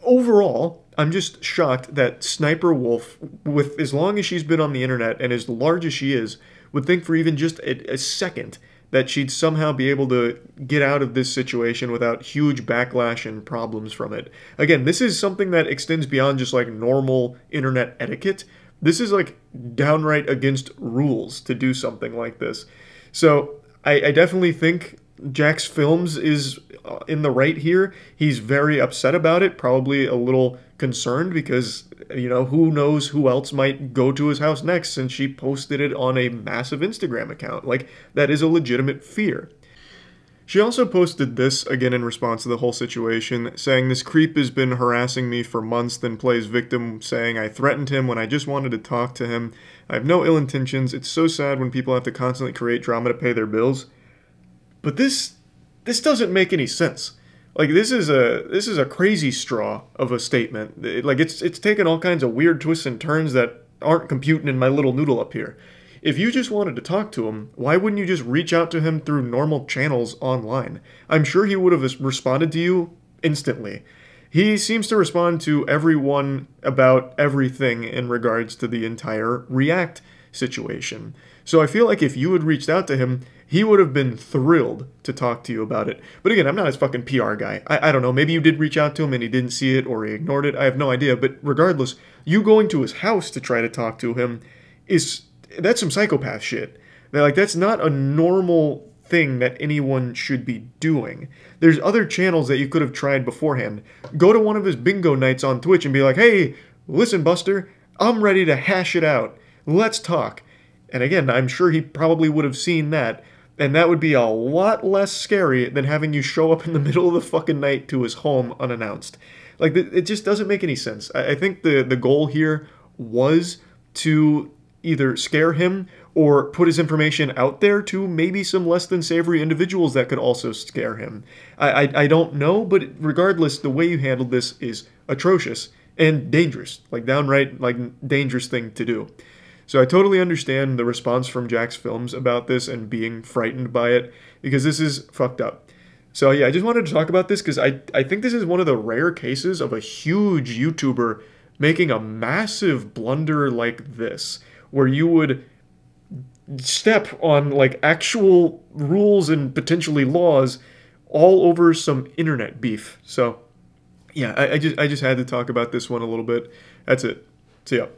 Overall, I'm just shocked that SSSniperWolf, with as long as she's been on the internet and as large as she is, would think for even just a second that she'd somehow be able to get out of this situation without huge backlash and problems from it. Again, this is something that extends beyond just like normal internet etiquette. This is like downright against rules to do something like this. So I definitely think Jax Films is in the right here. He's very upset about it, probably a little concerned because, you know, who knows who else might go to his house next since she posted it on a massive Instagram account. Like, that is a legitimate fear. She also posted this, again in response to the whole situation, saying, "This creep has been harassing me for months," then plays victim, saying, "I threatened him when I just wanted to talk to him. I have no ill intentions. It's so sad when people have to constantly create drama to pay their bills." But this doesn't make any sense. Like, this is a crazy straw of a statement. It's taken all kinds of weird twists and turns that aren't computing in my little noodle up here. If you just wanted to talk to him, why wouldn't you just reach out to him through normal channels online? I'm sure he would have responded to you instantly. He seems to respond to everyone about everything in regards to the entire React situation. So I feel like if you had reached out to him, he would have been thrilled to talk to you about it. But again, I'm not his fucking PR guy. I don't know. Maybe you did reach out to him and he didn't see it or he ignored it. I have no idea. But regardless, you going to his house to try to talk to him that's some psychopath shit. Like, that's not a normal thing that anyone should be doing. There's other channels that you could have tried beforehand. Go to one of his bingo nights on Twitch and be like, hey, listen, Buster, I'm ready to hash it out. Let's talk. And again, I'm sure he probably would have seen that, and that would be a lot less scary than having you show up in the middle of the fucking night to his home unannounced. Like, it just doesn't make any sense. I think the goal here was to either scare him or put his information out there to maybe some less than savory individuals that could also scare him. I don't know, but regardless, the way you handled this is atrocious and dangerous. Like, downright, like, dangerous thing to do. So I totally understand the response from Jack's Films about this and being frightened by it, because this is fucked up. So yeah, I just wanted to talk about this because I think this is one of the rare cases of a huge YouTuber making a massive blunder like this, where you would step on like actual rules and potentially laws all over some internet beef. So yeah, I just had to talk about this one a little bit. That's it. See ya.